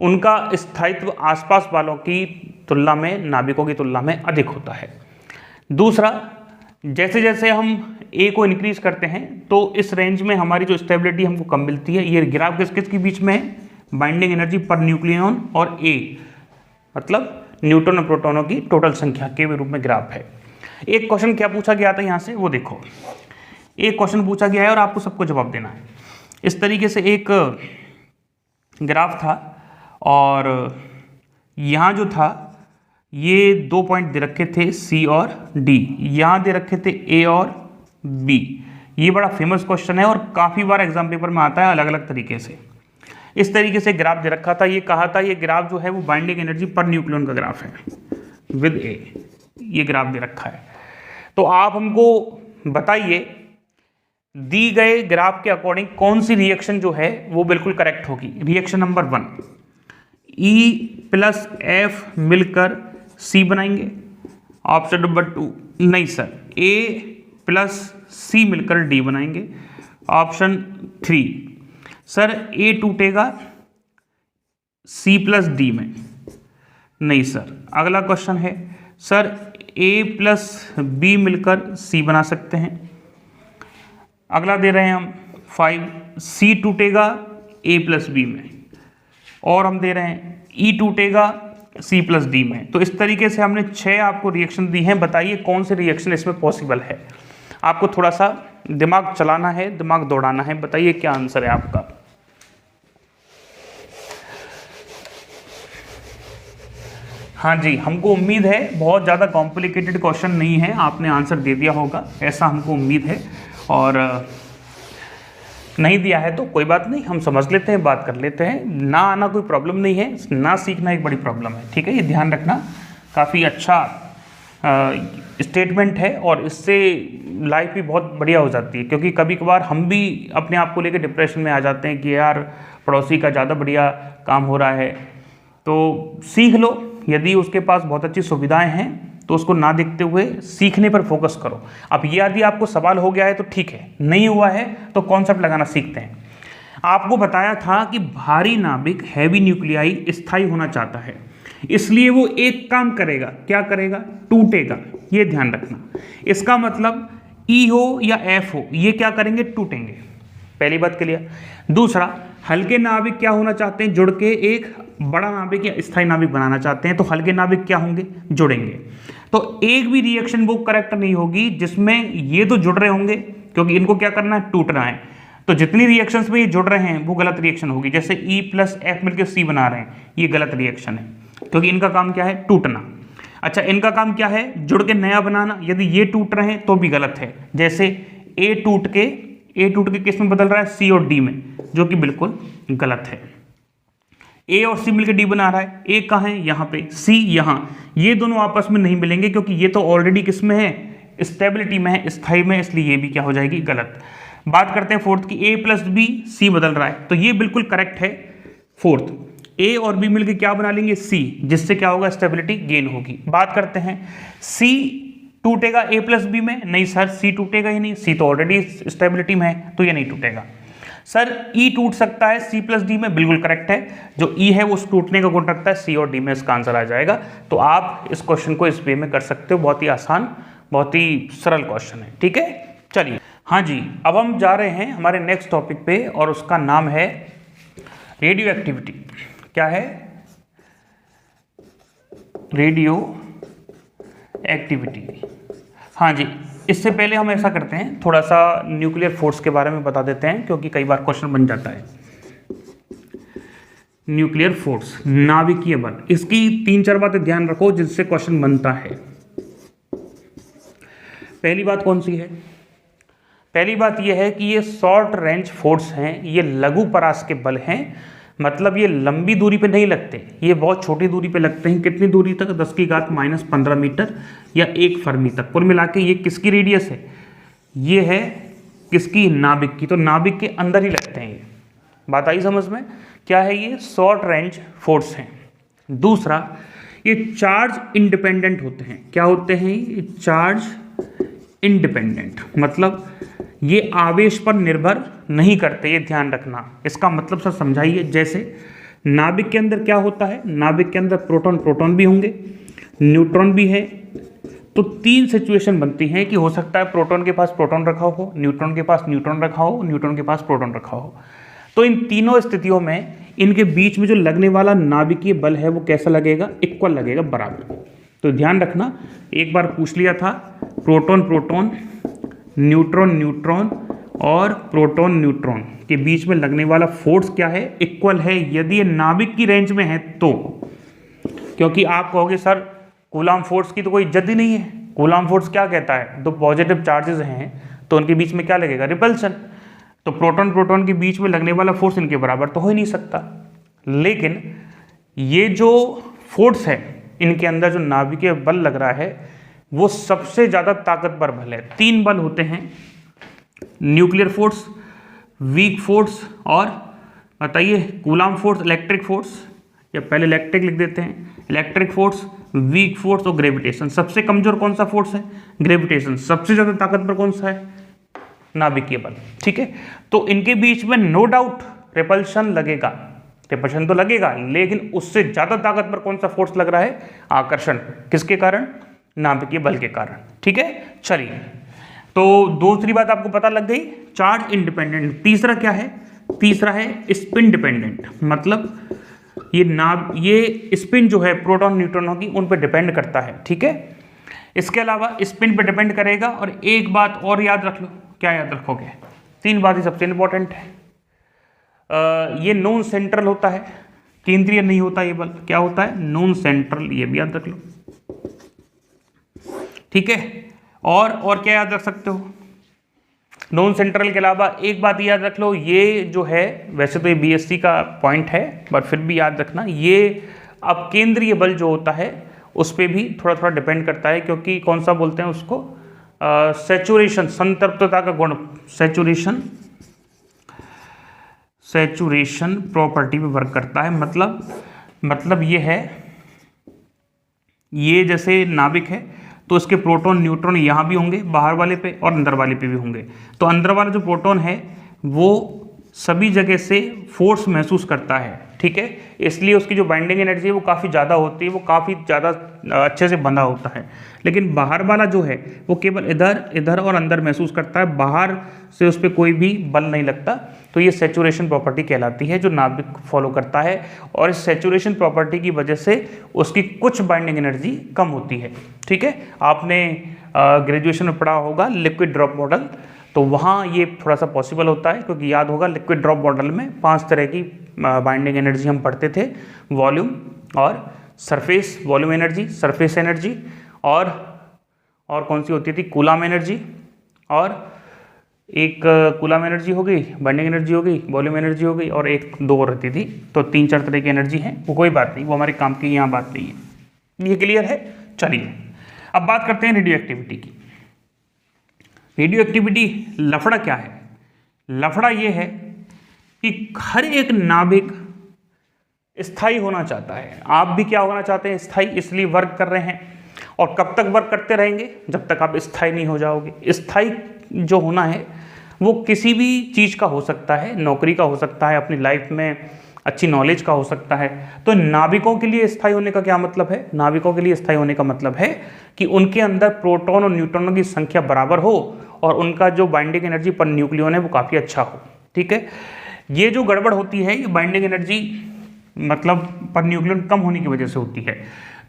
उनका स्थायित्व आसपास वालों की तुलना में, नाभिकों की तुलना में अधिक होता है। दूसरा, जैसे जैसे हम ए को इंक्रीज करते हैं तो इस रेंज में हमारी जो स्टेबिलिटी हमको कम मिलती है। ये ग्राफ किस किस के बीच में है, बाइंडिंग एनर्जी पर न्यूक्लियन और ए, मतलब न्यूट्रॉन और प्रोटॉनों की टोटल संख्या के रूप में ग्राफ है। एक क्वेश्चन क्या पूछा गया था यहाँ से, वो देखो, एक क्वेश्चन पूछा गया है और आपको सबको जवाब देना है। इस तरीके से एक ग्राफ था और यहाँ जो था ये 2 पॉइंट दे रखे थे सी और डी, यहाँ दे रखे थे ए और बी। ये बड़ा फेमस क्वेश्चन है और काफ़ी बार एग्जाम पेपर में आता है अलग अलग तरीके से। इस तरीके से ग्राफ दे रखा था, ये कहा था ये ग्राफ जो है वो बाइंडिंग एनर्जी पर न्यूक्लियन का ग्राफ है विद ए, ये ग्राफ दे रखा है। तो आप हमको बताइए दी गए ग्राफ के अकॉर्डिंग कौन सी रिएक्शन जो है वो बिल्कुल करेक्ट होगी। Reaction number 1, E plus F मिलकर C बनाएंगे। ऑप्शन नंबर 2, नहीं सर, A प्लस C मिलकर D बनाएंगे। ऑप्शन 3, सर A टूटेगा C प्लस D में। नहीं सर। अगला क्वेश्चन है, सर A प्लस B मिलकर C बना सकते हैं। अगला दे रहे हैं हम 5, C टूटेगा A प्लस B में, और हम दे रहे हैं E टूटेगा C प्लस D में। तो इस तरीके से हमने 6 आपको रिएक्शन दी हैं। बताइए कौन से रिएक्शन इसमें पॉसिबल है। आपको थोड़ा सा दिमाग चलाना है, दिमाग दौड़ाना है। बताइए क्या आंसर है आपका। हाँ जी, हमको उम्मीद है बहुत ज़्यादा कॉम्प्लिकेटेड क्वेश्चन नहीं है, आपने आंसर दे दिया होगा ऐसा हमको उम्मीद है। और नहीं दिया है तो कोई बात नहीं, हम समझ लेते हैं, बात कर लेते हैं। ना आना कोई प्रॉब्लम नहीं है, ना सीखना एक बड़ी प्रॉब्लम है। ठीक है, ये ध्यान रखना। काफ़ी अच्छा स्टेटमेंट है और इससे लाइफ भी बहुत बढ़िया हो जाती है, क्योंकि कभी कभार हम भी अपने आप को लेकर डिप्रेशन में आ जाते हैं कि यार पड़ोसी का ज़्यादा बढ़िया काम हो रहा है। तो सीख लो, यदि उसके पास बहुत अच्छी सुविधाएं हैं तो उसको ना देखते हुए सीखने पर फोकस करो। अब ये यदि आपको सवाल हो गया है तो ठीक है, नहीं हुआ है तो कॉन्सेप्ट लगाना सीखते हैं। आपको बताया था कि भारी नाभिक हैवी न्यूक्लियाई स्थायी होना चाहता है, इसलिए वो एक काम करेगा। क्या करेगा? टूटेगा। ये ध्यान रखना। इसका मतलब E हो या F हो, ये क्या करेंगे? टूटेंगे। पहली बात क्लियर। दूसरा, हल्के नाभिक क्या होना चाहते हैं, जुड़ के एक बड़ा नाभिक या स्थायी नाभिक बनाना चाहते हैं, तो हल्के नाभिक क्या होंगे, जुड़ेंगे। तो एक भी रिएक्शन वो करेक्ट नहीं होगी जिसमें ये तो जुड़ रहे होंगे, क्योंकि इनको क्या करना है, टूटना है। तो जितनी रिएक्शंस में ये जुड़ रहे हैं वो गलत रिएक्शन होगी। जैसे E प्लस F मिलकर C बना रहे हैं, ये गलत रिएक्शन है, क्योंकि इनका काम क्या है, टूटना। अच्छा, इनका काम क्या है, जुड़ के नया बनाना। यदि ये टूट रहे हैं तो भी गलत है। जैसे A टूट के किस में बदल रहा है, C और D में, जो कि बिल्कुल गलत है। A और C मिलकर D बना रहा है, A कहाँ है, यहाँ पे, C यहाँ। ये दोनों आपस में नहीं मिलेंगे, क्योंकि ये तो ऑलरेडी किस में है, स्टेबिलिटी में है, स्थायी में, इसलिए ये भी क्या हो जाएगी, गलत। बात करते हैं फोर्थ की, A प्लस B, C बदल रहा है, तो ये बिल्कुल करेक्ट है। फोर्थ, A और B मिलकर क्या बना लेंगे, C, जिससे क्या होगा, स्टेबिलिटी गेन होगी। बात करते हैं, C टूटेगा A प्लस B में, नहीं सर, C टूटेगा ही नहीं, C तो ऑलरेडी स्टेबिलिटी में है, तो ये नहीं टूटेगा। सर E टूट सकता है C प्लस D में, बिल्कुल करेक्ट है। जो E है वो टूटने का गुण रखता है, C और D में इसका आंसर आ जाएगा। तो आप इस क्वेश्चन को इस वे में कर सकते हो, बहुत ही आसान, बहुत ही सरल क्वेश्चन है, ठीक है। चलिए, हाँ जी, अब हम जा रहे हैं हमारे नेक्स्ट टॉपिक पे, और उसका नाम है रेडियो एक्टिविटी। क्या है, रेडियो एक्टिविटी। हाँ जी, इससे पहले हम ऐसा करते हैं, थोड़ा सा न्यूक्लियर फोर्स के बारे में बता देते हैं, क्योंकि कई बार क्वेश्चन बन जाता है। न्यूक्लियर फोर्स, नाभिकीय बल, इसकी 3-4 बातें ध्यान रखो जिससे क्वेश्चन बनता है। पहली बात कौन सी है, पहली बात यह है कि ये शॉर्ट रेंज फोर्स हैं, ये लघु परास के बल हैं। मतलब ये लंबी दूरी पे नहीं लगते, ये बहुत छोटी दूरी पे लगते हैं। कितनी दूरी तक, 10⁻⁻15 मीटर या 1 फर्मी तक। कुल मिला के ये किसकी रेडियस है, ये है किसकी, नाभिक की। तो नाभिक के अंदर ही लगते हैं ये। बात आई समझ में, क्या है ये, शॉर्ट रेंज फोर्स हैं। दूसरा, ये चार्ज इंडिपेंडेंट होते हैं। क्या होते हैं ये, चार्ज इंडिपेंडेंट, मतलब ये आवेश पर निर्भर नहीं करते, ये ध्यान रखना। इसका मतलब सर समझाइए। जैसे नाभिक के अंदर क्या होता है, नाभिक के अंदर प्रोटॉन भी होंगे, न्यूट्रॉन भी है। तो 3 सिचुएशन बनती हैं कि हो सकता है प्रोटॉन के पास प्रोटॉन रखा हो, न्यूट्रॉन के पास न्यूट्रॉन रखा हो, न्यूट्रॉन के पास प्रोटॉन रखा हो। तो इन तीनों स्थितियों में इनके बीच में जो लगने वाला नाभिकीय बल है वो कैसा लगेगा, इक्वल लगेगा, बराबर। तो ध्यान रखना, एक बार पूछ लिया था, प्रोटॉन प्रोटॉन, न्यूट्रॉन न्यूट्रॉन और प्रोटॉन न्यूट्रॉन के बीच में लगने वाला फोर्स क्या है, इक्वल है, यदि ये नाभिक की रेंज में है तो। क्योंकि आप कहोगे सर कूलाम फोर्स की तो कोई इज्जत ही नहीं है। कूलाम फोर्स क्या कहता है, दो पॉजिटिव चार्जेस हैं तो उनके बीच में क्या लगेगा, रिपल्सन। तो प्रोटॉन प्रोटॉन के बीच में लगने वाला फोर्स इनके बराबर तो हो ही नहीं सकता। लेकिन ये जो फोर्स है इनके अंदर, जो नाभिकीय बल लग रहा है, वो सबसे ज़्यादा ताकतवर बल है। 3 बल होते हैं, न्यूक्लियर फोर्स, वीक फोर्स और बताइए कूलाम फोर्स, इलेक्ट्रिक फोर्स, या पहले इलेक्ट्रिक लिख देते हैं, इलेक्ट्रिक फोर्स, वीक फोर्स और ग्रेविटेशन। सबसे कमजोर कौन सा फोर्स है, ग्रेविटेशन। सबसे ज़्यादा ताकतवर कौन सा है, नाभिकीय बल, ठीक है। तो इनके बीच में नो डाउट रिपल्शन लगेगा, रिपल्शन तो लगेगा, लेकिन उससे ज़्यादा ताकतवर कौन सा फोर्स लग रहा है, आकर्षण। किसके कारण, नाभिकीय बल के कारण, ठीक है। चलिए, तो दूसरी बात आपको पता लग गई, चार्ज इंडिपेंडेंट। तीसरा क्या है, तीसरा है स्पिन डिपेंडेंट। मतलब ये स्पिन जो है प्रोटॉन न्यूट्रॉनों की, उन पर डिपेंड करता है, ठीक है। इसके अलावा स्पिन पर डिपेंड करेगा। और एक बात और याद रख लो, क्या याद रखोगे, 3 बात ही सबसे इंपॉर्टेंट है। ये नॉन सेंट्रल होता है, केंद्रीय नहीं होता ये बल। क्या होता है, नॉन सेंट्रल, ये भी याद रख लो, ठीक है। और क्या याद रख सकते हो, नॉन सेंट्रल के अलावा एक बात याद रख लो, ये जो है, वैसे तो ये बीएससी का पॉइंट है, बट फिर भी याद रखना, ये अब केंद्रीय बल जो होता है उस पर भी थोड़ा थोड़ा डिपेंड करता है। क्योंकि कौन सा बोलते हैं उसको, सैचुरेशन, संतृप्तता का गुण, सैचुरेशन प्रॉपर्टी पे वर्क करता है। मतलब ये है, ये जैसे नाभिक है तो इसके प्रोटॉन न्यूट्रॉन यहाँ भी होंगे, बाहर वाले पे, और अंदर वाले पे भी होंगे। तो अंदर वाला जो प्रोटॉन है वो सभी जगह से फोर्स महसूस करता है, ठीक है, इसलिए उसकी जो बाइंडिंग एनर्जी है वो काफ़ी ज़्यादा होती है, वो काफ़ी ज़्यादा अच्छे से बंधा होता है। लेकिन बाहर वाला जो है वो केवल इधर इधर और अंदर महसूस करता है, बाहर से उस पर कोई भी बल नहीं लगता। तो ये सैचुरेशन प्रॉपर्टी कहलाती है जो नाभिक फॉलो करता है, और इस सैचुरेशन प्रॉपर्टी की वजह से उसकी कुछ बाइंडिंग एनर्जी कम होती है, ठीक है। आपने ग्रेजुएशन में पढ़ा होगा लिक्विड ड्रॉप मॉडल, तो वहाँ ये थोड़ा सा पॉसिबल होता है, क्योंकि याद होगा लिक्विड ड्रॉप मॉडल में 5 तरह की बाइंडिंग एनर्जी हम पढ़ते थे, वॉल्यूम और surface volume energy, surface energy, और कौन सी होती थी, कूलाम एनर्जी, और एक कूलाम एनर्जी हो गई, बाइंडिंग एनर्जी हो गई, वॉल्यूम एनर्जी हो गई, और एक दो और रहती थी। तो 3-4 तरह की एनर्जी है, वो कोई बात नहीं, वो हमारे काम की यहाँ बात नहीं है। ये क्लियर है? चलिए अब बात करते हैं रेडियो एक्टिविटी की। रेडियो एक्टिविटी लफड़ा क्या है? लफड़ा ये है कि हर एक नाभिक स्थायी होना चाहता है। आप भी क्या होना चाहते हैं? स्थायी, इसलिए वर्क कर रहे हैं। और कब तक वर्क करते रहेंगे? जब तक आप स्थायी नहीं हो जाओगे। स्थायी जो होना है वो किसी भी चीज़ का हो सकता है, नौकरी का हो सकता है, अपनी लाइफ में अच्छी नॉलेज का हो सकता है। तो नाभिकों के लिए स्थायी होने का क्या मतलब है? नाभिकों के लिए स्थायी होने का मतलब है कि उनके अंदर प्रोटॉन और न्यूट्रॉनों की संख्या बराबर हो और उनका जो बाइंडिंग एनर्जी पर न्यूक्लियन है वो काफ़ी अच्छा हो, ठीक है। ये जो गड़बड़ होती है ये बाइंडिंग एनर्जी मतलब पर न्यूक्लियन कम होने की वजह से होती है।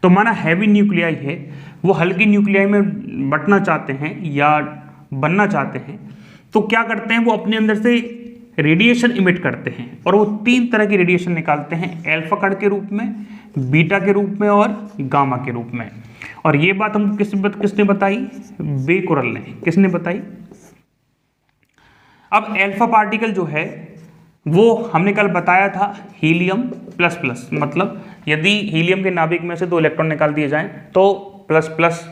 तो माना हैवी न्यूक्लियाई है, वो हल्की न्यूक्लियाई में बंटना चाहते हैं या बनना चाहते हैं, तो क्या करते हैं? वो अपने अंदर से रेडिएशन इमिट करते हैं, और वो 3 तरह की रेडिएशन निकालते हैं, अल्फा कण के रूप में, बीटा के रूप में और गामा के रूप में। और ये बात हमको किसने बताई? बेकुरल ने। किसने बताई? अब अल्फा पार्टिकल जो है वो हमने कल बताया था हीलियम प्लस प्लस, मतलब यदि हीलियम के नाभिक में से 2 इलेक्ट्रॉन निकाल दिए जाएं तो प्लस प्लस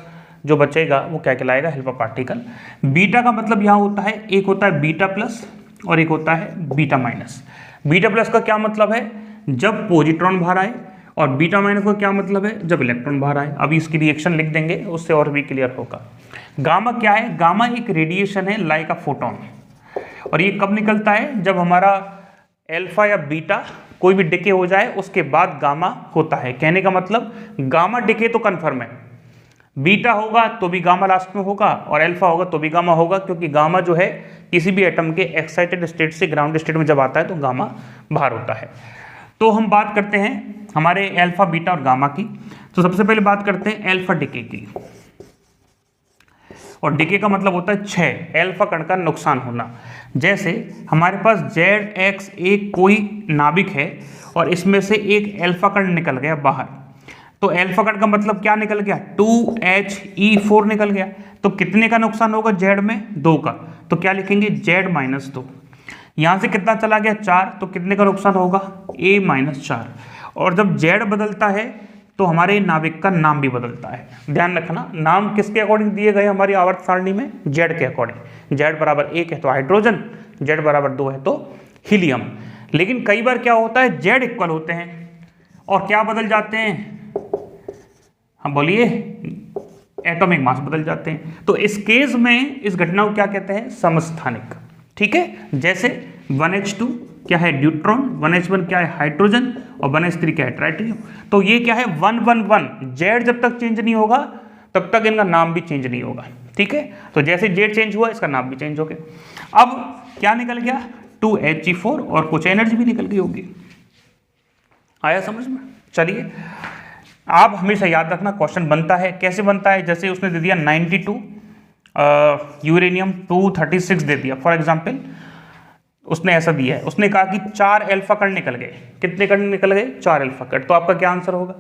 जो बचेगा वो क्या कहलाएगा? Alpha particle. बीटा का मतलब यहाँ होता है, एक होता है बीटा प्लस और एक होता है बीटा माइनस। बीटा प्लस का क्या मतलब है? जब पॉजिट्रॉन बाहर आए, और बीटा माइनस का क्या मतलब है? जब इलेक्ट्रॉन बाहर आए। अभी इसकी रिएक्शन लिख देंगे, उससे और भी क्लियर होगा। गामा क्या है? गामा एक रेडिएशन है लाइक अ फोटोन, और ये कब निकलता है? जब हमारा अल्फा या बीटा कोई भी डिके हो जाए उसके बाद गामा होता है। कहने का मतलब गामा डिके तो कन्फर्म है, बीटा होगा तो भी गामा लास्ट में होगा, और अल्फा होगा तो भी गामा होगा, क्योंकि गामा जो है किसी भी एटम के एक्साइटेड स्टेट से ग्राउंड स्टेट में जब आता है तो गामा बाहर होता है। तो हम बात करते हैं हमारे अल्फा, बीटा और गामा की। तो सबसे पहले बात करते हैं अल्फा डिके की, और डिके का मतलब होता है क्षय, अल्फा कण का नुकसान होना। जैसे हमारे पास ZX एक कोई नाभिक है और इसमें से एक अल्फा कण निकल गया बाहर, तो अल्फा कण का मतलब क्या निकल गया? 2He4 निकल गया। तो कितने का नुकसान होगा Z में? 2 का। तो क्या लिखेंगे? Z-2। यहाँ से कितना चला गया? 4। तो कितने का नुकसान होगा? A-4। और जब Z बदलता है तो हमारे नाभिक का नाम भी बदलता है। ध्यान रखना, नाम किसके अकॉर्डिंग दिए गए हमारी आवर्त सारणी में? Z के अकॉर्डिंग। Z बराबर 1 है तो हाइड्रोजन, Z बराबर 2 है तो हीलियम। लेकिन कई बार क्या होता है? Z इक्वल होते हैं और क्या बदल जाते हैं? हम बोलिए, एटॉमिक मास बदल जाते हैं। तो इस केस में इस घटना को क्या कहते हैं? समस्थानिक, ठीक है। जैसे 1H2 क्या है? ड्यूट्रॉन, 1H1 क्या है? हाइड्रोजन, और 1H3 क्या है? ट्राइटियम। तो ये क्या है? 111। Z जब तक चेंज नहीं होगा तब तक इनका नाम भी चेंज नहीं होगा, ठीक है। तो जैसे Z चेंज हुआ इसका नाम भी चेंज हो गया। अब क्या निकल गया? 2He4 और कुछ एनर्जी भी निकल गई होगी। आया समझ में? चलिए, आप हमेशा याद रखना, क्वेश्चन बनता है, कैसे बनता है? जैसे उसने दे दिया 92, यूरेनियम 236 दे दिया फॉर एग्जांपल, उसने ऐसा दिया है, उसने कहा कि 4 अल्फा कण निकल गए। कितने कण निकल गए? 4 अल्फा कण। तो आपका क्या आंसर होगा?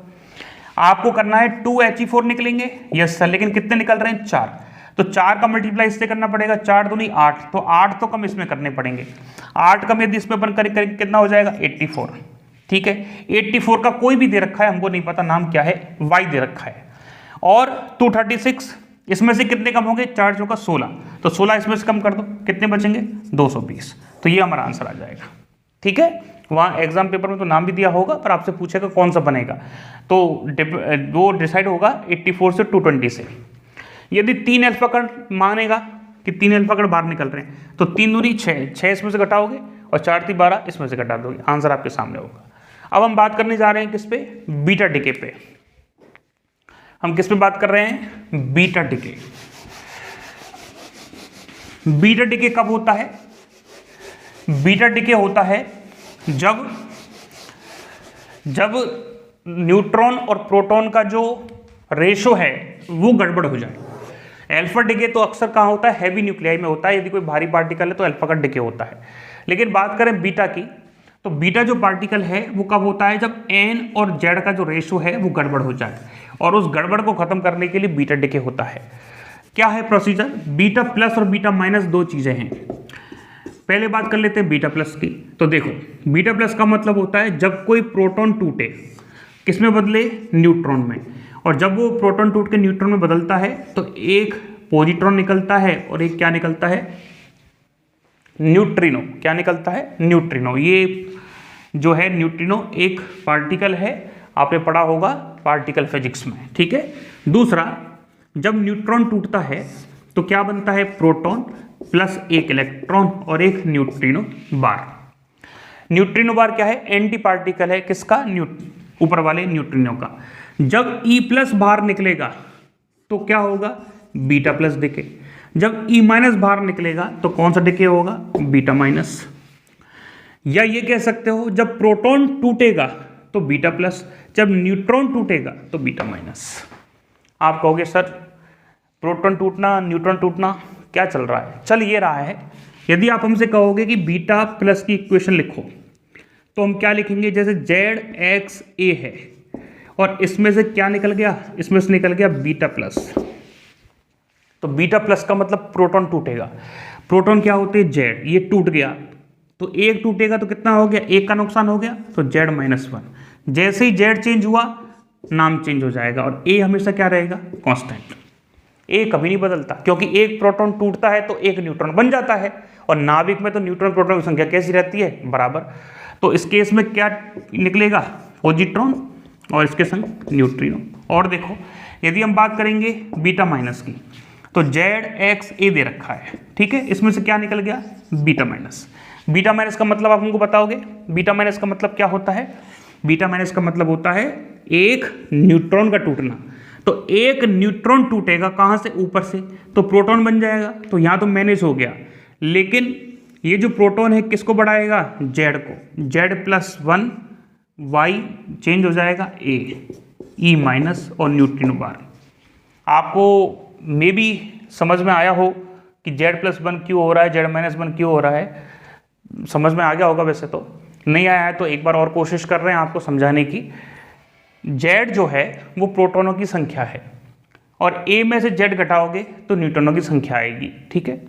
आपको करना है 2He4 निकलेंगे, यस सर, लेकिन कितने निकल रहे हैं? 4। तो 4 का मल्टीप्लाई इससे करना पड़ेगा, 4 दूनी 8, तो 8 तो कम इसमें करने पड़ेंगे। 8 कम यदि इसमें अपन करें कितना हो जाएगा? 84, ठीक है। 84 का कोई भी दे रखा है, हमको नहीं पता नाम क्या है, Y दे रखा है। और 236, इसमें से कितने कम होंगे? 4 जो का 16, तो 16 इसमें से कम कर दो, कितने बचेंगे? 220। तो ये हमारा आंसर आ जाएगा, ठीक है। वहाँ एग्जाम पेपर में तो नाम भी दिया होगा, पर आपसे पूछेगा कौन सा बनेगा, तो वो डिसाइड होगा 84 से 220 से। यदि 3 अल्फा कण मानेगा कि 3 अल्फा कण बाहर निकल रहे हैं, तो 3 दूनी 6, 6 इसमें से घटाओगे और 4 × 12 इसमें से घटा दोगे, आंसर आपके सामने होगा। अब हम बात करने जा रहे हैं किस पे, बीटा डिके पे। हम किस पे बात कर रहे हैं, बीटा डिके। बीटा डिके कब होता है, बीटा डिके होता है जब न्यूट्रॉन और प्रोटॉन का जो रेशो है वो गड़बड़ हो जाए। अल्फा डिके तो अक्सर कहाँ होता है, हैवी न्यूक्लियाई में होता है, यदि कोई भारी पार्टिकल है तो अल्फा का डिके होता है। लेकिन बात करें बीटा की, तो बीटा जो पार्टिकल है वो कब होता है, जब एन और जेड का जो रेशो है वो गड़बड़ हो जाए, और उस गड़बड़ को खत्म करने के लिए बीटा डिके होता है। क्या है प्रोसीजर, बीटा प्लस और बीटा माइनस दो चीजें हैं। पहले बात कर लेते हैं बीटा प्लस की। तो देखो, बीटा प्लस का मतलब होता है जब कोई प्रोटॉन टूटे, किसमें बदले, न्यूट्रॉन में, और जब वो प्रोटॉन टूट के न्यूट्रॉन में बदलता है तो एक पॉजिट्रॉन निकलता है और एक क्या निकलता है, न्यूट्रिनो। क्या निकलता है, न्यूट्रिनो। ये जो है न्यूट्रिनो एक पार्टिकल है, आपने पढ़ा होगा पार्टिकल फिजिक्स में, ठीक है। दूसरा, जब न्यूट्रॉन टूटता है तो क्या बनता है, प्रोटॉन प्लस एक इलेक्ट्रॉन और एक न्यूट्रिनो बार। न्यूट्रिनो बार क्या है, एंटी पार्टिकल है किसका, ऊपर वाले न्यूट्रिनो का। जब E प्लस बाहर निकलेगा तो क्या होगा, बीटा प्लस डिके। जब E माइनस बाहर निकलेगा तो कौन सा डिके होगा, बीटा माइनस। या ये कह सकते हो जब प्रोटॉन टूटेगा तो बीटा प्लस, जब न्यूट्रॉन टूटेगा तो बीटा माइनस। आप कहोगे सर प्रोटॉन टूटना न्यूट्रॉन टूटना क्या चल रहा है, चल ये रहा है। यदि आप हमसे कहोगे कि बीटा प्लस की इक्वेशन लिखो तो हम क्या लिखेंगे, जैसे ZXA है और इसमें से क्या निकल गया, इसमें से निकल गया बीटा प्लस। तो बीटा प्लस का मतलब प्रोटॉन टूटेगा। प्रोटॉन क्या होते हैं, जेड, ये टूट गया तो एक टूटेगा तो कितना हो गया, एक का नुकसान हो गया, तो Z-1। जैसे ही जेड चेंज हुआ नाम चेंज हो जाएगा, और ए हमेशा क्या रहेगा, कांस्टेंट। ए कभी नहीं बदलता, क्योंकि एक प्रोटॉन टूटता है तो एक न्यूट्रॉन बन जाता है, और नाभिक में तो न्यूट्रॉन प्रोटॉन की संख्या कैसी रहती है, बराबर। तो इस केस में क्या निकलेगा, पॉजिट्रॉन और इसके संग न्यूट्रिनो। और देखो, यदि हम बात करेंगे बीटा माइनस की, तो ZXA दे रखा है, ठीक है, इसमें से क्या निकल गया, बीटा माइनस। बीटा माइनस का मतलब आप हमको बताओगे, बीटा माइनस का मतलब क्या होता है, बीटा माइनस का मतलब होता है एक न्यूट्रॉन का टूटना। तो एक न्यूट्रॉन टूटेगा कहाँ से, ऊपर से, तो प्रोटॉन बन जाएगा, तो यहाँ तो मैनेज हो गया। लेकिन ये जो प्रोटॉन है किसको बढ़ाएगा, जेड को, Z+1 Y चेंज हो जाएगा A, E माइनस और न्यूट्रिनो बार। आपको मे बी समझ में आया हो कि Z+1 क्यों हो रहा है, Z-1 क्यों हो रहा है, समझ में आ गया होगा। वैसे तो नहीं आया है तो एक बार और कोशिश कर रहे हैं आपको समझाने की। Z जो है वो प्रोटॉनों की संख्या है, और A में से Z घटाओगे तो न्यूट्रॉनों की संख्या आएगी, ठीक है।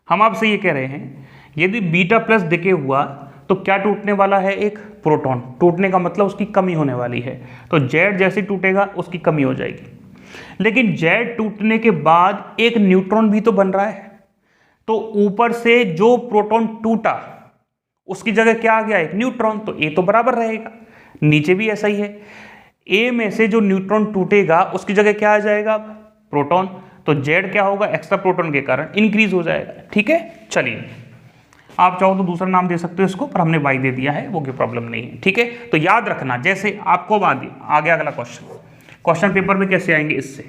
हम आपसे ये कह रहे हैं यदि बीटा प्लस डिके हुआ तो क्या टूटने वाला है, एक प्रोटॉन। टूटने का मतलब उसकी कमी होने वाली है, तो Z जैसे टूटेगा उसकी कमी हो जाएगी। लेकिन Z टूटने के बाद एक न्यूट्रॉन भी तो बन रहा है, तो ऊपर से जो प्रोटॉन टूटा उसकी जगह क्या आ गया, एक न्यूट्रॉन, तो A तो बराबर रहेगा। नीचे भी ऐसा ही है, A में से जो न्यूट्रॉन टूटेगा उसकी जगह क्या आ जाएगा, प्रोटॉन, तो Z क्या होगा, एक्स्ट्रा प्रोटॉन के कारण इंक्रीज हो जाएगा, ठीक है। चलिए, आप चाहो तो दूसरा नाम दे सकते हो इसको, पर हमने Y दे दिया है, वो कोई प्रॉब्लम नहीं है, ठीक है। तो याद रखना, जैसे आपको आ गया अगला क्वेश्चन पेपर में कैसे आएंगे, इससे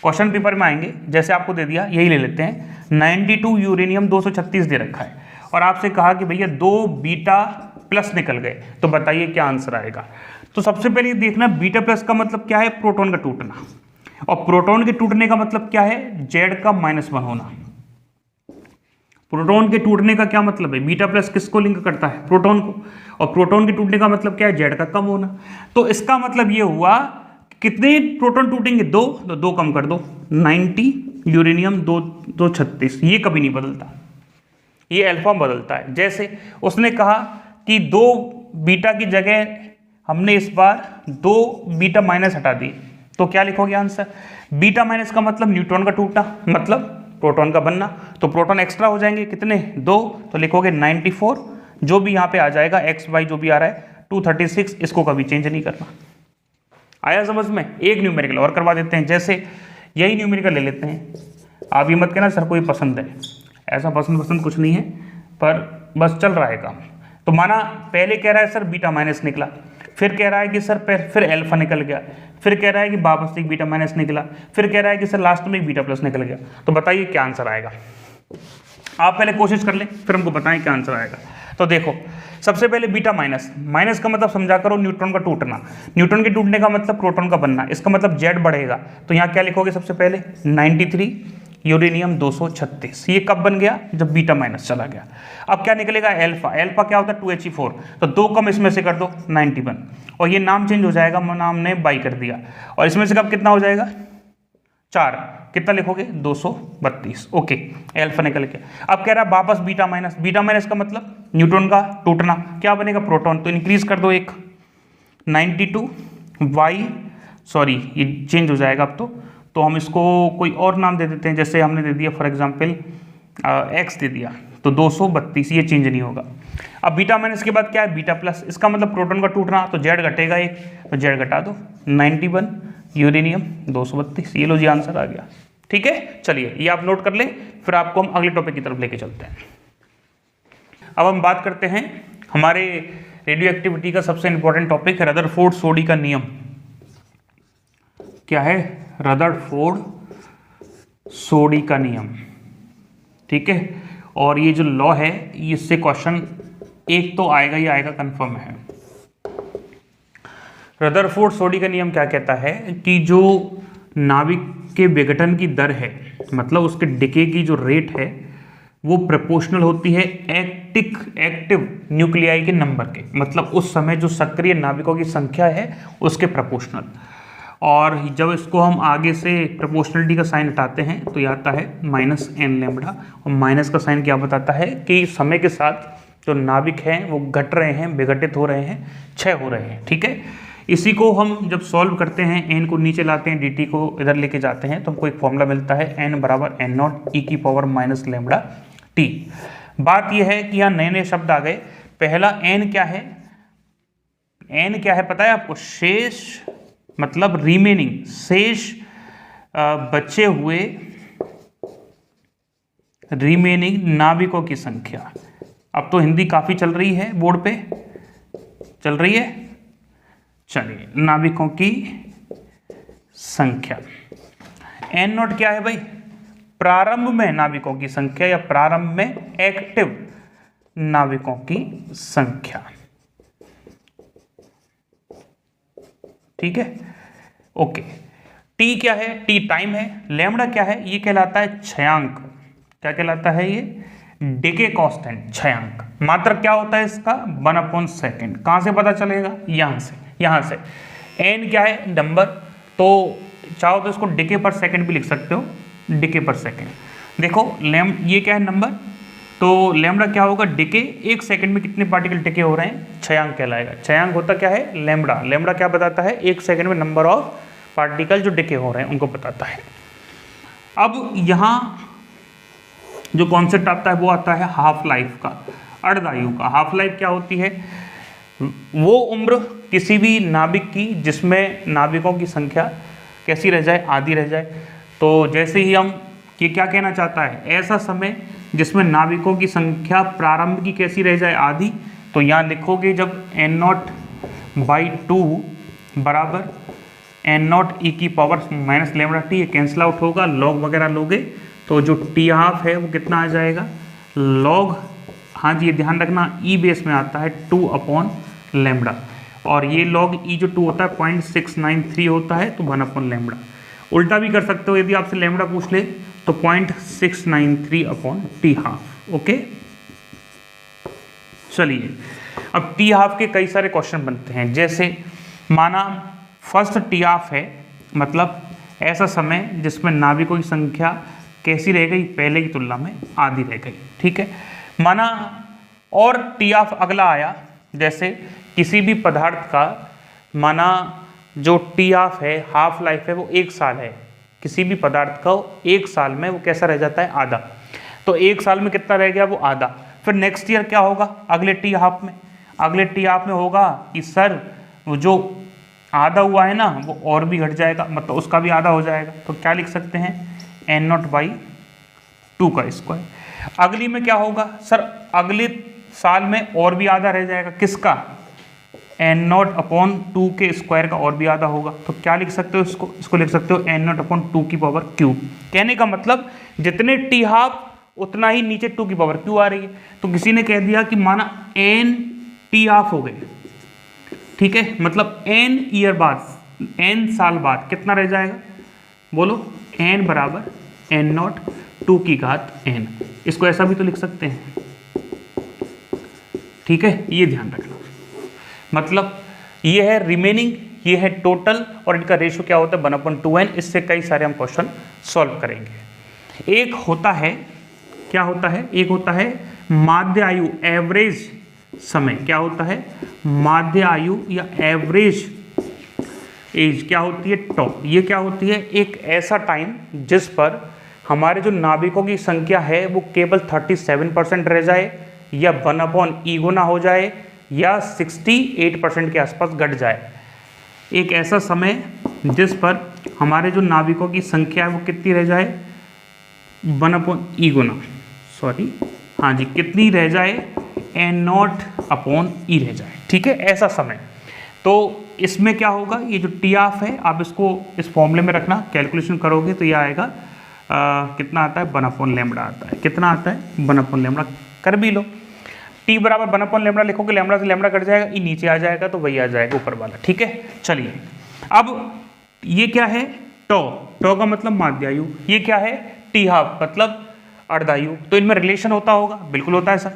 क्वेश्चन पेपर में आएंगे, जैसे आपको दे दिया, यही ले लेते हैं, 92 यूरेनियम 236 दे रखा है, और आपसे कहा कि भैया 2 बीटा प्लस निकल गए, तो बताइए क्या आंसर आएगा। तो सबसे पहले देखना, बीटा प्लस का मतलब क्या है, प्रोटॉन का टूटना, और प्रोटॉन के टूटने का मतलब क्या है, Z का -1 होना। प्रोटॉन के टूटने का क्या मतलब है, बीटा प्लस किसको लिंक करता है, प्रोटॉन को, और प्रोटॉन के टूटने का मतलब क्या है, Z का कम होना। तो इसका मतलब ये हुआ कितने प्रोटॉन टूटेंगे, 2, तो 2 कम कर दो, 90 यूरेनियम 236, ये कभी नहीं बदलता, ये अल्फा बदलता है। जैसे उसने कहा कि 2 बीटा की जगह हमने इस बार 2 बीटा माइनस हटा दिए, तो क्या लिखोगे आंसर, बीटा माइनस का मतलब न्यूट्रॉन का टूटना, मतलब प्रोटॉन का बनना, तो प्रोटॉन एक्स्ट्रा हो जाएंगे कितने, 2, तो लिखोगे 94, जो भी यहाँ पे आ जाएगा एक्स वाई जो भी आ रहा है 236, इसको कभी चेंज नहीं करना। आया समझ में। एक न्यूमेरिकल और करवा देते हैं, जैसे यही न्यूमेरिकल ले लेते हैं। आप ये मत कहना सर को ये पसंद है, ऐसा पसंद कुछ नहीं है, पर बस चल रहा है काम। तो माना पहले कह रहा है सर बीटा माइनस निकला, फिर कह रहा है कि सर फिर अल्फा निकल गया, फिर कह रहा है कि वापस एक बीटा माइनस निकला, फिर कह रहा है कि सर लास्ट में एक बीटा प्लस निकल गया। तो बताइए क्या आंसर आएगा। आप पहले कोशिश कर लें फिर हमको बताएं क्या आंसर आएगा। तो देखो सबसे पहले बीटा माइनस, माइनस का मतलब समझा करो न्यूट्रॉन का टूटना, न्यूट्रॉन के टूटने का मतलब प्रोटॉन का बनना, इसका मतलब जेड बढ़ेगा। तो यहाँ क्या लिखोगे सबसे पहले 93 यूरेनियम 236, ये कब बन गया जब बीटा माइनस चला गया। अब क्या निकलेगा अल्फा, अल्फा क्या होता है 2He4, तो 2 कम इसमें से कर दो 91, और ये नाम चेंज हो जाएगा, नाम ने बाई कर दिया, और इसमें से कब कितना हो जाएगा 4, कितना लिखोगे 232। ओके अल्फा निकल के। अब कह रहा है वापस बीटा माइनस, बीटा माइनस का मतलब न्यूट्रॉन का टूटना, क्या बनेगा प्रोटॉन, तो इंक्रीज कर दो एक 92 वाई, सॉरी ये चेंज हो जाएगा अब तो हम इसको कोई और नाम दे देते हैं, जैसे हमने दे दिया फॉर एग्जांपल एक्स दे दिया, तो 232, ये चेंज नहीं होगा। अब बीटा माइनस के बाद क्या है बीटा प्लस, इसका मतलब प्रोटॉन का टूटना, तो जेड घटेगा एक, तो जेड घटा दो 91 यूरेनियम 232, ये लो जी आंसर आ गया। ठीक है चलिए ये आप नोट कर लें, फिर आपको हम अगले टॉपिक की तरफ लेके चलते हैं। अब हम बात करते हैं हमारे रेडियो एक्टिविटी का सबसे इंपॉर्टेंट टॉपिक है रदरफोर्ड सोडी का नियम। क्या है रदरफोर्ड सोडी का नियम, ठीक है। और ये जो लॉ है इससे क्वेश्चन एक तो आएगा ही आएगा, कंफर्म है। रदरफोर्ड सोडी का नियम क्या कहता है कि जो नाभिक के विघटन की दर है, मतलब उसके डिके की जो रेट है वो प्रोपोर्शनल होती है एक्टिव न्यूक्लियाई के नंबर के, मतलब उस समय जो सक्रिय नाभिकों की संख्या है उसके प्रोपोर्शनल। और जब इसको हम आगे से प्रोपोर्शनलिटी का साइन हटाते हैं तो ये आता है -n लैम्बडा, और माइनस का साइन क्या बताता है कि समय के साथ जो नाभिक हैं वो घट रहे हैं, विघटित हो रहे हैं, क्षय हो रहे हैं। ठीक है, इसी को हम जब सॉल्व करते हैं n को नीचे लाते हैं dt को इधर लेके जाते हैं तो हमको एक फॉर्मूला मिलता है n बराबर n0 e⁻ लैम्बडा t। बात यह है कि यहाँ नए नए शब्द आ गए। पहला n क्या है, n क्या है पता है आपको, शेष मतलब रिमेनिंग, शेष बचे हुए रिमेनिंग नाभिकों की संख्या। अब तो हिंदी काफी चल रही है, बोर्ड पे चल रही है, चलिए नाभिकों की संख्या। n0 क्या है भाई, प्रारंभ में नाभिकों की संख्या या प्रारंभ में एक्टिव नाभिकों की संख्या। ठीक है ओके। t क्या है, t टाइम है। लैम्बडा क्या है, ये कहलाता है क्षयांक। क्या कहलाता है ये, डिके कांस्टेंट, क्षयांक। मात्रक क्या होता है इसका 1/सेकंड। कहां से पता चलेगा, यहां से। n क्या है नंबर, तो चाहो तो इसको डिके पर सेकंड भी लिख सकते हो, डिके पर सेकंड। देखो ये क्या है नंबर, तो लैम्बडा क्या होगा डिके, एक सेकंड में कितने पार्टिकल डिके हो रहे हैं, क्षयांक कहलाएगा। क्षयांक होता क्या है लैम्बडा, लैम्बडा क्या बताता है एक सेकंड में नंबर ऑफ पार्टिकल जो डिके हो रहे हैं उनको बताता है। अब यहाँ जो कॉन्सेप्ट आता है वो आता है हाफ लाइफ का, अर्धआयु का। हाफ लाइफ क्या होती है, वो उम्र किसी भी नाभिक की जिसमें नाभिकों की संख्या कैसी रह जाए, आधी रह जाए। तो जैसे ही हम ये क्या कहना चाहता है, ऐसा समय जिसमें नाभिकों की संख्या प्रारंभ की कैसी रह जाए, आधी। तो यहाँ लिखोगे जब n0/2 बराबर n0 e⁻ लैम्बडा t, ये कैंसिल आउट होगा, लॉग वगैरह लोगे तो जो t हाफ है वो कितना आ जाएगा लॉग, हाँ जी ये ध्यान रखना e बेस में आता है 2/लैम्बडा, और ये लॉग e जो 2 होता है 0.693 होता है, तो 1/लैम्बडा। उल्टा भी कर सकते हो, यदि आपसे लैम्बडा पूछ ले तो 0.693/t हाफ। ओके चलिए अब t हाफ के कई सारे क्वेश्चन बनते हैं। जैसे माना फर्स्ट t हाफ है, मतलब ऐसा समय जिसमें नाभिकों की संख्या कैसी रह गई, पहले की तुलना में आधी रह गई। ठीक है, माना और t हाफ अगला आया, जैसे किसी भी पदार्थ का माना जो t हाफ है, हाफ लाइफ है वो 1 साल है, किसी भी पदार्थ का 1 साल में वो कैसा रह जाता है आधा। तो 1 साल में कितना रह गया वो आधा। फिर नेक्स्ट ईयर क्या होगा अगले t हाफ में, अगले t हाफ में होगा कि सर वो जो आधा हुआ है ना वो और भी घट जाएगा, मतलब उसका भी आधा हो जाएगा। तो क्या लिख सकते हैं n0/2 का स्क्वायर। अगली में क्या होगा सर, अगले साल में और भी आधा रह जाएगा, किसका, n0/2 के स्क्वायर का और भी आधा होगा। तो क्या लिख सकते हो इसको लिख सकते हो n0/2 की पावर क्यूब। कहने का मतलब जितने t हाफ उतना ही नीचे 2 की पावर क्यू आ रही है। तो किसी ने कह दिया कि माना n t हाफ हो गए, ठीक है, मतलब n ईयर बाद, n साल बाद कितना रह जाएगा, बोलो, n बराबर n0/2 की घात n। इसको ऐसा भी तो लिख सकते हैं, ठीक है, ये ध्यान रखना। मतलब ये है रिमेनिंग, ये है टोटल, और इनका रेशियो क्या होता है 1/2n। इससे कई सारे हम क्वेश्चन सॉल्व करेंगे। एक होता है, क्या होता है, एक होता है माध्य आयु, एवरेज समय, क्या होता है माध्य आयु या एवरेज एज, क्या होती है टॉ। ये क्या होती है, एक ऐसा टाइम जिस पर हमारे जो नाभिकों की संख्या है वो केवल 37% रह जाए, या 1/e गुना हो जाए, या 68% के आसपास घट जाए। एक ऐसा समय जिस पर हमारे जो नाभिकों की संख्या है वो कितनी रह जाए, 1/e गुना, सॉरी हाँ जी, कितनी रह जाए, n0/e रह जाए, ठीक है, ऐसा समय। तो इसमें क्या होगा, ये जो टी ऑफ है आप इसको इस फॉर्मूले में रखना, कैलकुलेशन करोगे तो ये आएगा कितना आता है 1/λ आता है, कितना आता है 1/λ, कर भी लो। t बराबर 1/λ लिखोगे, लैम्बडा से लैम्बडा कट जाएगा, ये नीचे आ जाएगा तो वही आ जाएगा ऊपर वाला, ठीक है। चलिए अब ये क्या है टॉ, टॉ का मतलब माध्य आयु, ये क्या है टी हाफ मतलब अर्धायु। तो इनमें रिलेशन होता होगा, बिल्कुल होता है सर।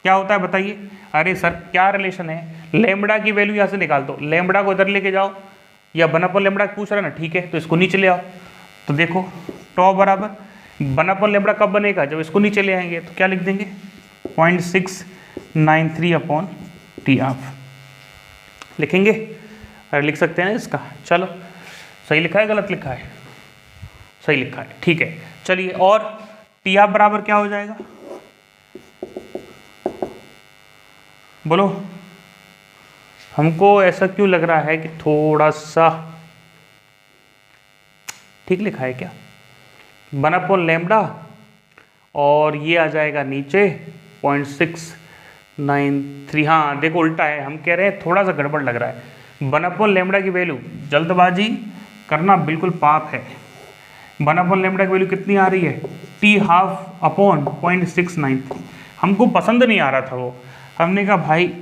क्या होता है बताइए, अरे सर क्या रिलेशन है, लैम्बडा की वैल्यू यहाँ से निकाल दो, लैम्बडा को इधर लेके जाओ, या 1/λ पूछ रहा ना, ठीक है, तो इसको नीचे ले आओ। तो देखो टॉ बराबर 1/λ कब बनेगा, जब इसको नीचे ले आएंगे, तो क्या लिख देंगे 0.693/t ऑफ लिखेंगे, अरे लिख सकते हैं ना इसका। चलो सही लिखा है गलत लिखा है, सही लिखा है, ठीक है। चलिए और टी ऑफ बराबर क्या हो जाएगा, बोलो, हमको ऐसा क्यों लग रहा है कि थोड़ा सा ठीक लिखा है क्या, 1/λ और ये आ जाएगा नीचे 0.693, हाँ देखो उल्टा है, हम कह रहे हैं थोड़ा सा गड़बड़ लग रहा है। 1/λ की वैल्यू, जल्दबाजी करना बिल्कुल पाप है। 1/λ की वैल्यू कितनी आ रही है, t ½/0.693। हमको पसंद नहीं आ रहा था वो, हमने कहा भाई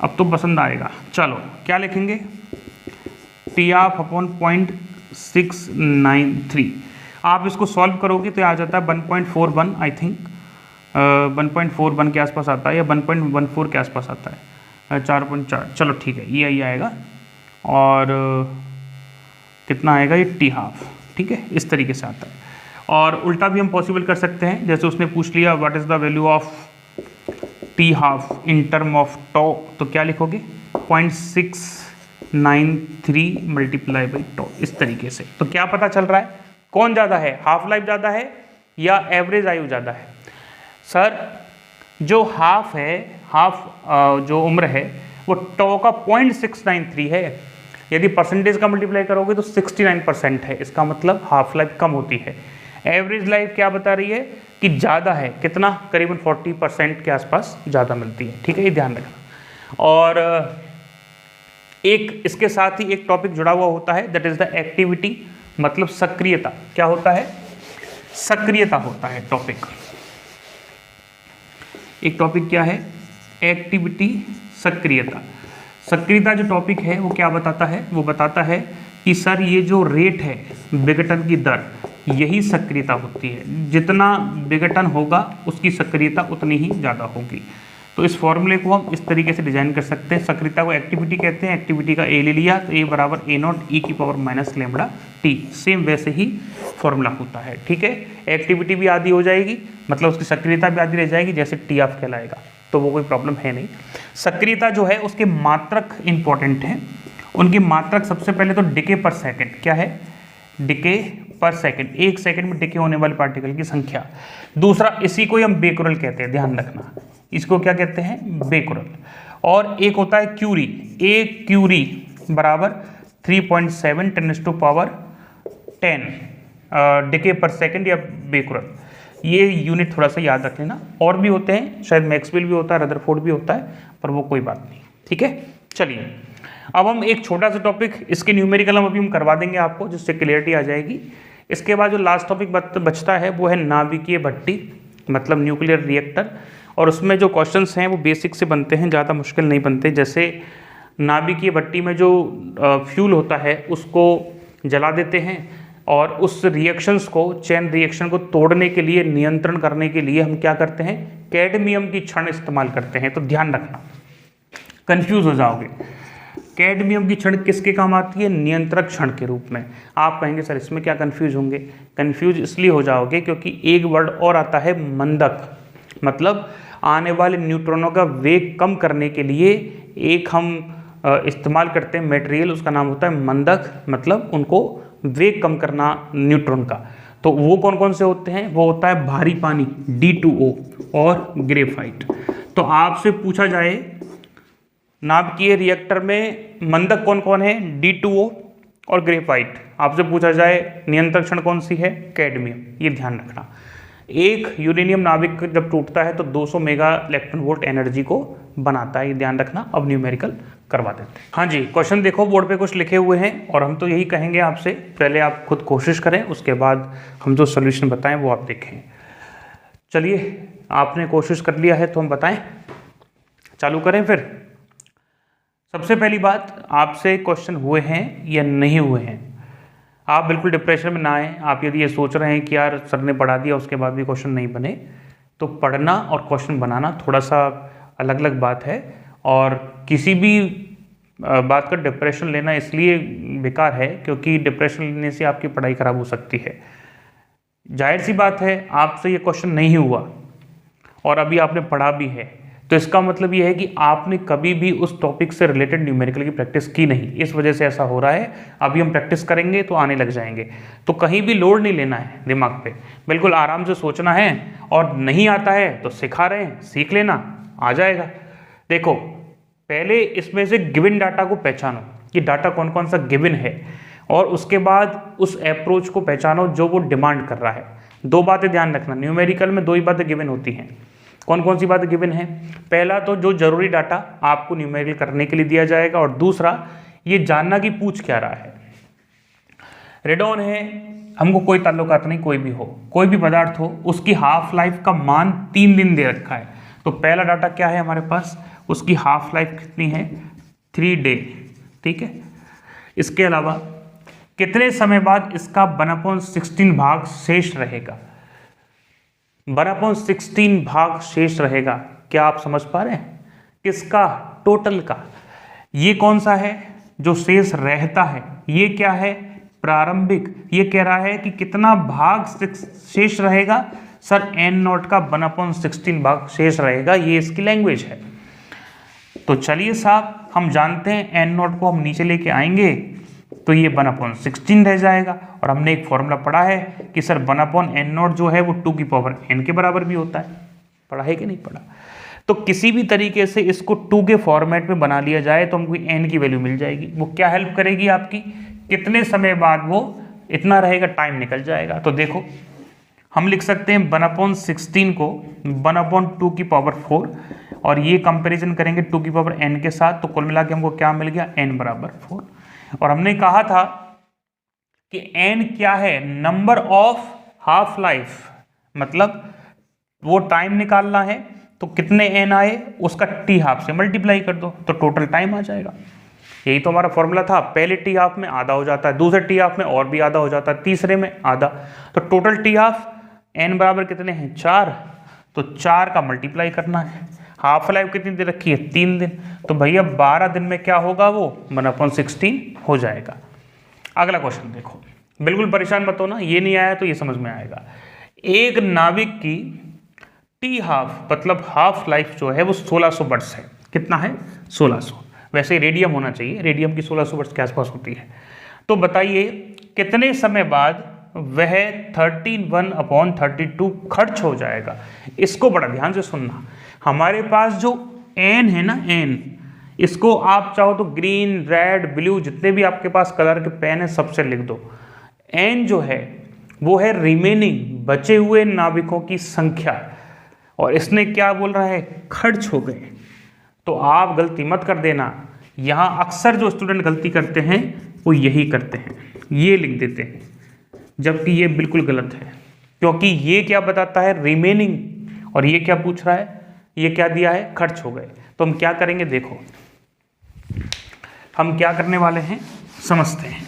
अब तो पसंद आएगा। चलो क्या लिखेंगे, t½/0.693। आप इसको सॉल्व करोगे तो आ जाता है 1.41, आई थिंक 1.41 के आसपास आता है, या 1.14 के आसपास आता है, 4.4, चलो ठीक है, ये आएगा। और कितना आएगा ये टी हाफ, ठीक है, इस तरीके से आता है। और उल्टा भी हम पॉसिबल कर सकते हैं, जैसे उसने पूछ लिया what is the value of T half in term of tau, तो क्या लिखोगे 0.693 मल्टीप्लाई बाई टॉ, इस तरीके से। तो क्या पता चल रहा है कौन ज़्यादा है, हाफ लाइफ ज़्यादा है या एवरेज आयु ज़्यादा है। सर जो हाफ है, हाफ जो उम्र है वो टॉ का 0.693 है, यदि परसेंटेज का मल्टीप्लाई करोगे तो 69% है, इसका मतलब हाफ लाइफ कम होती है। एवरेज लाइफ क्या बता रही है कि ज़्यादा है, कितना, करीबन 40% के आसपास ज़्यादा मिलती है, ठीक है, ये ध्यान रखना। और एक इसके साथ ही एक टॉपिक जुड़ा हुआ होता है, दैट इज़ द एक्टिविटी, मतलब सक्रियता। क्या होता है, सक्रियता होता है टॉपिक। एक टॉपिक क्या है, एक्टिविटी, सक्रियता। सक्रियता जो टॉपिक है वो क्या बताता है, वो बताता है कि सर ये जो रेट है विघटन की दर, यही सक्रियता होती है, जितना विघटन होगा उसकी सक्रियता उतनी ही ज़्यादा होगी। तो इस फॉर्मूले को हम इस तरीके से डिजाइन कर सकते हैं। सक्रियता को एक्टिविटी कहते हैं, एक्टिविटी का ए ले लिया तो ए बराबर a0e⁻⁻λt, सेम वैसे ही फॉर्मूला होता है, ठीक है। एक्टिविटी भी आधी हो जाएगी, मतलब उसकी सक्रियता भी आधी रह जाएगी, जैसे टी ऑफ कहलाएगा, तो वो कोई प्रॉब्लम है नहीं। सक्रियता जो है उसके मात्रक इंपॉर्टेंट हैं, उनकी मात्रक सबसे पहले तो डिके पर सेकेंड, क्या है, डिके पर सेकेंड, 1 सेकेंड में डिके होने वाले पार्टिकल की संख्या। दूसरा इसी को हम बेकुरल कहते हैं, ध्यान रखना, इसको क्या कहते हैं, बेकुरल। और एक होता है क्यूरी, एक क्यूरी बराबर 3.7 × 10⁻10 डिके पर सेकेंड या बेकुरल। ये यूनिट थोड़ा सा याद रख लेना। और भी होते हैं, शायद मैक्सवेल भी होता है, रदरफोर्ड भी होता है, पर वो कोई बात नहीं, ठीक है। चलिए अब हम एक छोटा सा टॉपिक, इसके न्यूमेरिकल हम करवा देंगे आपको, जिससे क्लियरिटी आ जाएगी। इसके बाद जो लास्ट टॉपिक बचता है वो है नाभिकीय भट्टी, मतलब न्यूक्लियर रिएक्टर। और उसमें जो क्वेश्चंस हैं वो बेसिक से बनते हैं, ज़्यादा मुश्किल नहीं बनते। जैसे नाभिकीय भट्टी में जो फ्यूल होता है उसको जला देते हैं, और उस रिएक्शंस को, चेन रिएक्शन को तोड़ने के लिए, नियंत्रण करने के लिए हम क्या करते हैं, कैडमियम की छड़ इस्तेमाल करते हैं। तो ध्यान रखना, कंफ्यूज हो जाओगे। कैडमियम की छड़ किसके काम आती है, नियंत्रक छड़ के रूप में। आप कहेंगे सर इसमें क्या कंफ्यूज होंगे, कंफ्यूज इसलिए हो जाओगे क्योंकि एक वर्ड और आता है मंदक, मतलब आने वाले न्यूट्रॉनों का वेग कम करने के लिए एक हम इस्तेमाल करते हैं मटेरियल, उसका नाम होता है मंदक, मतलब उनको वेग कम करना न्यूट्रॉन का। तो वो कौन कौन से होते हैं, वो होता है भारी पानी D2O और ग्रेफाइट। तो आपसे पूछा जाए नाभिकीय रिएक्टर में मंदक कौन कौन है, D2O और ग्रेफाइट। आपसे पूछा जाए नियंत्रक छड़ कौन सी है, कैडमियम। ये ध्यान रखना। एक यूरेनियम नाभिक जब टूटता है तो 200 मेगा इलेक्ट्रॉन वोल्ट एनर्जी को बनाता है, ये ध्यान रखना। अब न्यूमेरिकल करवा देते हैं। हाँ जी, क्वेश्चन देखो, बोर्ड पे कुछ लिखे हुए हैं और हम तो यही कहेंगे आपसे, पहले आप खुद कोशिश करें, उसके बाद हम जो सोल्यूशन बताएं वो आप देखें। चलिए, आपने कोशिश कर लिया है तो हम बताएं, चालू करें फिर। सबसे पहली बात, आपसे क्वेश्चन हुए हैं या नहीं हुए हैं। आप बिल्कुल डिप्रेशन में ना आए। आप यदि ये सोच रहे हैं कि यार सर ने पढ़ा दिया उसके बाद भी क्वेश्चन नहीं बने, तो पढ़ना और क्वेश्चन बनाना थोड़ा सा अलग अलग बात है। और किसी भी बात का डिप्रेशन लेना इसलिए बेकार है क्योंकि डिप्रेशन लेने से आपकी पढ़ाई खराब हो सकती है। जाहिर सी बात है, आपसे ये क्वेश्चन नहीं हुआ और अभी आपने पढ़ा भी है, तो इसका मतलब ये है कि आपने कभी भी उस टॉपिक से रिलेटेड न्यूमेरिकल की प्रैक्टिस की नहीं, इस वजह से ऐसा हो रहा है। अभी हम प्रैक्टिस करेंगे तो आने लग जाएंगे। तो कहीं भी लोड नहीं लेना है दिमाग पे, बिल्कुल आराम से सोचना है। और नहीं आता है तो सिखा रहे हैं, सीख लेना, आ जाएगा। देखो, पहले इसमें से गिवन डाटा को पहचानो कि डाटा कौन कौन सा गिवन है, और उसके बाद उस अप्रोच को पहचानो जो वो डिमांड कर रहा है। दो बातें ध्यान रखना, न्यूमेरिकल में दो ही बातें गिवन होती हैं। कौन कौन सी बातें गिवन है, पहला तो जो जरूरी डाटा आपको न्यूमेरिकल करने के लिए दिया जाएगा, और दूसरा ये जानना कि पूछ क्या रहा है। रेडॉन है, हमको कोई ताल्लुकात नहीं, कोई भी हो, कोई भी पदार्थ हो, उसकी हाफ लाइफ का मान 3 दिन दे रखा है। तो पहला डाटा क्या है हमारे पास, उसकी हाफ लाइफ कितनी है, 3 डे, ठीक है। इसके अलावा कितने समय बाद इसका 1/16 भाग शेष रहेगा, 1/16 भाग शेष रहेगा। क्या आप समझ पा रहे हैं, किसका, टोटल का। ये कौन सा है जो शेष रहता है, ये क्या है, प्रारंभिक। ये कह रहा है कि कितना भाग शेष रहेगा, सर n0 का 1/16 भाग शेष रहेगा, ये इसकी लैंग्वेज है। तो चलिए साहब, हम जानते हैं n0 को हम नीचे लेके आएंगे तो ये 1/16 रह जाएगा। और हमने एक फॉर्मूला पढ़ा है कि सर 1/n0 जो है वो 2 की पावर n के बराबर भी होता है, पढ़ा है कि नहीं पढ़ा। तो किसी भी तरीके से इसको 2 के फॉर्मेट में बना लिया जाए तो हमको n की वैल्यू मिल जाएगी। वो क्या हेल्प करेगी आपकी, कितने समय बाद वो इतना रहेगा, टाइम निकल जाएगा। तो देखो, हम लिख सकते हैं 1/16 को 1/2 की पावर 4, और ये कंपैरिजन करेंगे 2 की पावर n के साथ, तो कुल मिला के हमको क्या मिल गया, n बराबर 4। और हमने कहा था कि n क्या है, नंबर ऑफ हाफ लाइफ, मतलब वो टाइम निकालना है तो कितने n आए उसका t हाफ से मल्टीप्लाई कर दो तो टोटल टाइम आ जाएगा। यही तो हमारा फॉर्मूला था। पहले t हाफ में आधा हो जाता है, दूसरे t हाफ में और भी आधा हो जाता है, तीसरे में आधा, तो टोटल t हाफ n बराबर कितने हैं, 4। तो 4 का मल्टीप्लाई करना है। हाफ लाइफ कितनी दे रखी है, 3 दिन, तो भैया 12 दिन में क्या होगा, वो 1/16 हो जाएगा। अगला क्वेश्चन देखो, बिल्कुल परेशान मत हो ना, ये नहीं आया तो ये समझ में आएगा। एक नाविक की टी हाफ, मतलब हाफ लाइफ जो है वो 1600 वर्ष है। कितना है, 1600। वैसे रेडियम होना चाहिए, रेडियम की 1600 वर्ष के आसपास होती है। तो बताइए कितने समय बाद वह 31/32 खर्च हो जाएगा। इसको बड़ा ध्यान से सुनना। हमारे पास जो n है ना, n, इसको आप चाहो तो ग्रीन, रेड, ब्लू, जितने भी आपके पास कलर के पेन है सबसे लिख दो। n जो है वो है रिमेनिंग, बचे हुए नाविकों की संख्या, और इसने क्या बोल रहा है, खर्च हो गए। तो आप गलती मत कर देना, यहाँ अक्सर जो स्टूडेंट गलती करते हैं वो यही करते हैं, ये लिख देते हैं, जबकि ये बिल्कुल गलत है, क्योंकि ये क्या बताता है, रिमेनिंग, और ये क्या पूछ रहा है, ये क्या दिया है, खर्च हो गए। तो हम क्या करेंगे, देखो हम क्या करने वाले हैं, समझते हैं।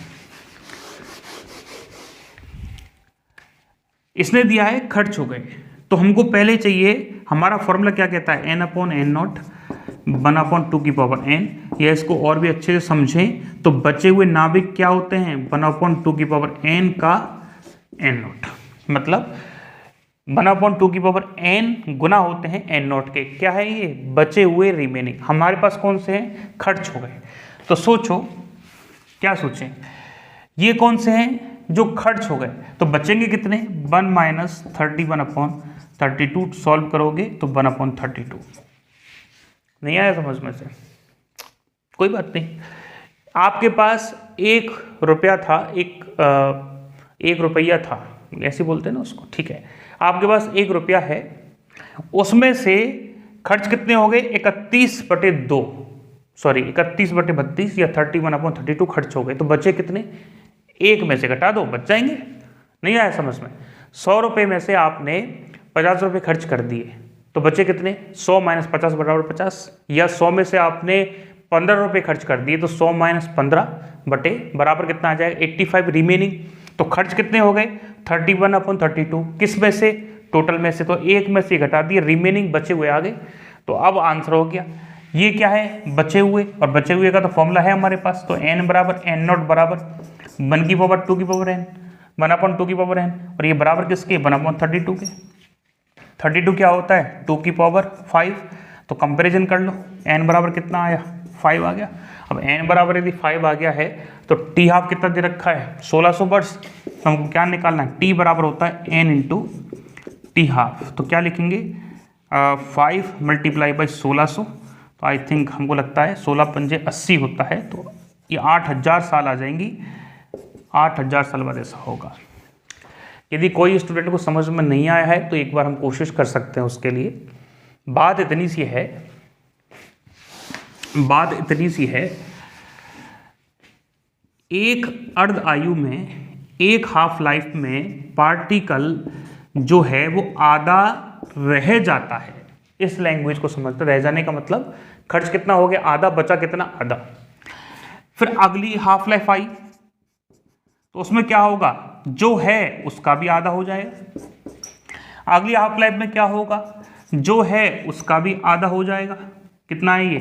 इसने दिया है खर्च हो गए, तो हमको पहले चाहिए, हमारा फॉर्मूला क्या कहता है, n अपॉन एन नॉट 1/2 की पावर n, या इसको और भी अच्छे से समझें तो बचे हुए नाविक क्या होते हैं, 1/2 की पावर n का n नॉट, मतलब 1/2 की पावर n गुना होते हैं n नॉट के, क्या है ये, बचे हुए रिमेनिंग। हमारे पास कौन से हैं, खर्च हो गए। तो सोचो, क्या सोचें, ये कौन से हैं जो खर्च हो गए, तो बचेंगे कितने, 1 माइनस 31/32, सॉल्व करोगे तो 1/32। नहीं आया समझ में से, कोई बात नहीं। आपके पास 1 रुपया था, एक रुपया था, ऐसे बोलते हैं ना उसको, ठीक है। आपके पास 1 रुपया है, उसमें से खर्च कितने हो गए, 31/2, सॉरी 31/32 या 31/32 खर्च हो गए, तो बचे कितने, 1 में से घटा दो, बच जाएंगे। नहीं आया समझ में, 100 रुपये में से आपने 50 रुपये खर्च कर दिए, तो बचे कितने, 100 माइनस 50 बराबर 50, या 100 में से आपने 15 रुपये खर्च कर दिए, तो 100 माइनस 15 बटे बराबर कितना आ जाएगा, 85 रिमेनिंग। तो खर्च कितने हो गए, 31/32, किस में से, टोटल में से, तो 1 में से घटा दिए, रिमेनिंग बचे हुए आ गए। तो अब आंसर हो गया, ये क्या है, बचे हुए, और बचे हुए का तो फॉर्मूला है हमारे पास, तो n बराबर n नॉट बराबर 1 की पावर 2 की पावर n, 1/2 की पावर n, और ये बराबर किसके, 1/32 के। 32 क्या होता है, 2 की पावर 5, तो कंपैरिजन कर लो, n बराबर कितना आया, 5 आ गया। अब n बराबर यदि 5 आ गया है तो t हाफ कितना दे रखा है, 1600 वर्ष, तो हमको क्या निकालना है, t बराबर होता है n इंटू टी हाफ। तो क्या लिखेंगे, 5 मल्टीप्लाई बाई 1600, तो आई थिंक हमको लगता है 16 पंजे 80 होता है, तो ये 8000 साल आ जाएंगी, 8000 साल बाद ऐसा होगा। यदि कोई स्टूडेंट को समझ में नहीं आया है तो एक बार हम कोशिश कर सकते हैं उसके लिए। बात इतनी सी है, एक अर्ध आयु में, एक हाफ लाइफ में पार्टिकल जो है वो आधा रह जाता है। इस लैंग्वेज को समझते, रह जाने का मतलब खर्च कितना हो गया, आधा, बचा कितना, आधा। फिर अगली हाफ लाइफ आई तो उसमें क्या होगा, जो है उसका भी आधा हो जाएगा। अगली हाफ लाइफ में क्या होगा, जो है उसका भी आधा हो जाएगा। कितना है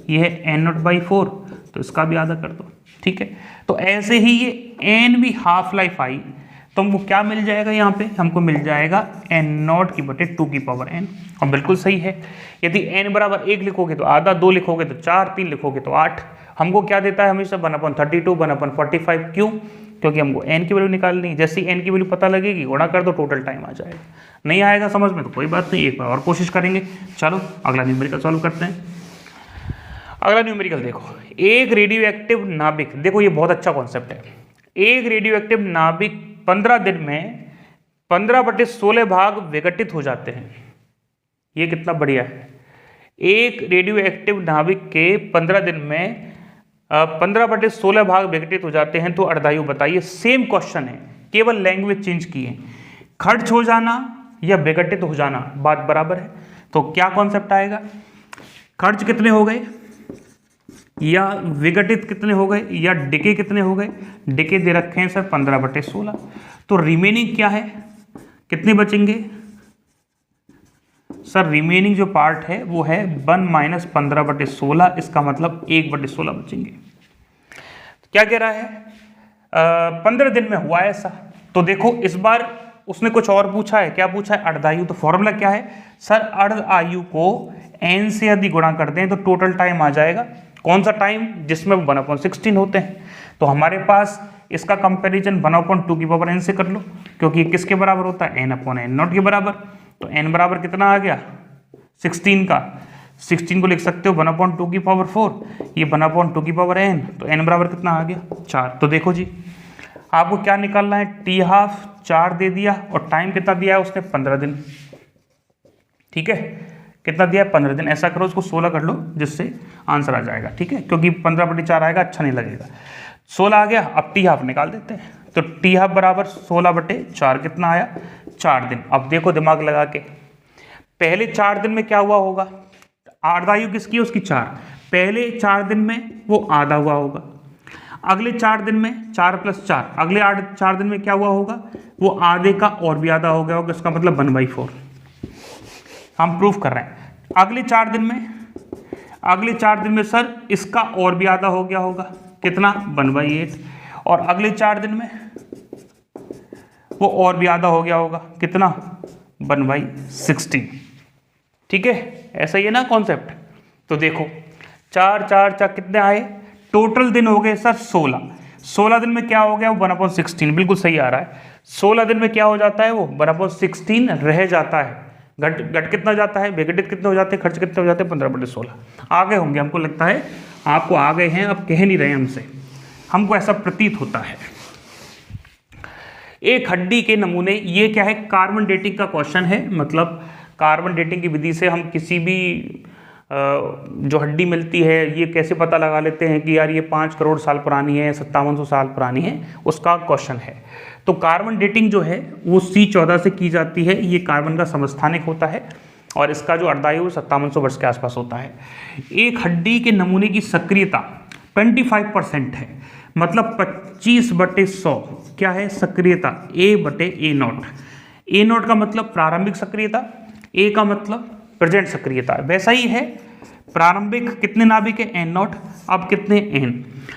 ये है n/4, तो इसका भी आधा कर दो, ठीक है। तो ऐसे ही ये n भी हाफ लाइफ आई तो हमको क्या मिल जाएगा, यहाँ पे हमको मिल जाएगा n/2 की पावर n, और बिल्कुल सही है। यदि n बराबर 1 लिखोगे तो आधा, 2 लिखोगे तो 4, 3 लिखोगे तो 8। हमको क्या देता है हमेशा, 1/32, 1/45, क्यों, क्योंकि हमको n की वैल्यू निकालनी है। जैसे n की वैल्यू पता लगेगी, गुणा कर दो, टोटल टाइम आ जाएगा। नहीं आएगा समझ में तो कोई बात नहीं, एक बार और कोशिश करेंगे। चलो अगला न्यूमेरिकल सॉल्व करते हैं। अगला न्यूमेरिकल देखो, एक रेडियो एक्टिव नाभिक, देखो ये बहुत अच्छा कॉन्सेप्ट है। एक रेडियो एक्टिव नाभिक 15 दिन में 15/16 भाग विघटित हो जाते हैं। ये कितना बढ़िया है। एक रेडियो एक्टिव नाभिक के 15 दिन में 15/16 भाग विघटित हो जाते हैं, तो अर्धायु बताइए। सेम क्वेश्चन है, केवल लैंग्वेज चेंज की है। खर्च हो जाना या विघटित हो जाना बात बराबर है। तो क्या कॉन्सेप्ट आएगा, खर्च कितने हो गए या विघटित कितने हो गए या डिके कितने हो गए। डिके दे रखे हैं सर 15/16, तो रिमेनिंग क्या है, कितने बचेंगे सर। रिमेनिंग जो पार्ट है वो है 1 माइनस 15/16, इसका मतलब 1/16 बचेंगे। तो क्या कह रहा है 15 दिन में हुआ ऐसा। तो देखो इस बार उसने कुछ और पूछा है, क्या पूछा है, अर्धायु। तो फॉर्मूला क्या है सर, अर्ध आयु को n से यदि गुणा कर दें तो टोटल टाइम आ जाएगा। कौन सा टाइम, जिसमें 1/16 होते हैं। तो हमारे पास इसका कंपैरिजन 1/2 की पावर n से कर लो, क्योंकि किसके बराबर होता है, n/n0 के बराबर। तो n बराबर कितना आ गया 16 का, 16 को लिख सकते हो 1/2 की पावर 4, ये 1/2 की पावर n, तो n बराबर कितना आ गया 4। तो देखो जी आपको क्या निकालना है, टी हाफ 4 दे दिया और टाइम कितना दिया है उसने, 15 दिन। ठीक है, कितना दिया है, 15 दिन। ऐसा करो उसको 16 कर लो जिससे आंसर आ जाएगा। ठीक है, क्योंकि 15/4 आएगा, अच्छा नहीं लगेगा। 16 आ गया, अब टी हाफ निकाल देते हैं। तो टी हाफ बराबर 16/4 कितना आया, 4 दिन। अब देखो दिमाग लगा के, पहले 4 दिन में क्या हुआ होगा, आधा आयु किसकी है, उसकी 4। पहले 4 दिन में वो आधा हुआ होगा, अगले 4 दिन में 4 + 4, अगले 4 दिन में क्या हुआ होगा, वो आधे का और भी आधा हो गया होगा। इसका मतलब 1/4 हम प्रूफ कर रहे हैं। अगले 4 दिन में सर इसका और भी आधा हो गया होगा, कितना, 1/8। और अगले 4 दिन में वो और भी आधा हो गया होगा, कितना, 1/16। ठीक है, ऐसा ही है ना कॉन्सेप्ट। तो देखो 4 4 4 कितने आए, टोटल दिन हो गए सर 16। 16 दिन में क्या हो गया, वो 1/16, बिल्कुल सही आ रहा है। 16 दिन में क्या हो जाता है, वो 1/16 रह जाता है। घट कितना जाता है, विघटित कितने हो जाते हैं, खर्च कितने हो जाते हैं, 15/16। आ गए होंगे, हमको लगता है आपको आ गए हैं, अब कह नहीं रहे हमसे, हमको ऐसा प्रतीत होता है। एक हड्डी के नमूने, ये क्या है, कार्बन डेटिंग का क्वेश्चन है। मतलब कार्बन डेटिंग की विधि से हम किसी भी जो हड्डी मिलती है, ये कैसे पता लगा लेते हैं कि यार ये 5 करोड़ साल पुरानी है, 5700 साल पुरानी है, उसका क्वेश्चन है। तो कार्बन डेटिंग जो है वो C14 से की जाती है। ये कार्बन का समस्थानिक होता है और इसका जो अर्धायु 5700 वर्ष के आसपास होता है। एक हड्डी के नमूने की सक्रियता 25% है, मतलब 25/100 क्या है सक्रियता, A/A0। A0 का मतलब प्रारंभिक सक्रियता, A का मतलब प्रेजेंट सक्रियता। वैसा ही है, प्रारंभिक कितने नाभिक है, N0, अब कितने N,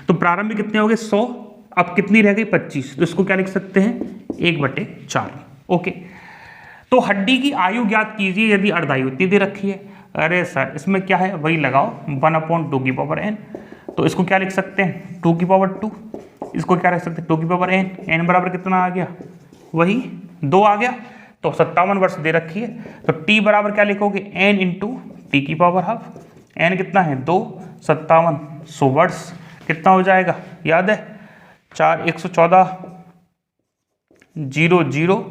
तो प्रारंभिक कितने हो गए 100, अब कितनी रह गई 25, तो इसको क्या लिख सकते हैं 1/4। ओके, तो हड्डी की आयु ज्ञात कीजिए यदि अर्धायु इतनी दे रखी है। अरे सर इसमें क्या है, वही लगाओ 1/2n, तो इसको क्या लिख सकते हैं 2/2, इसको क्या लिख सकते हैं 2n। n बराबर कितना आ गया, वही 2 आ गया, तो 57 वर्ष दे रखी है। तो t बराबर क्या लिखोगे, n × t², n कितना है 2, 57, 100 वर्ष कितना हो जाएगा, याद है 4 114 00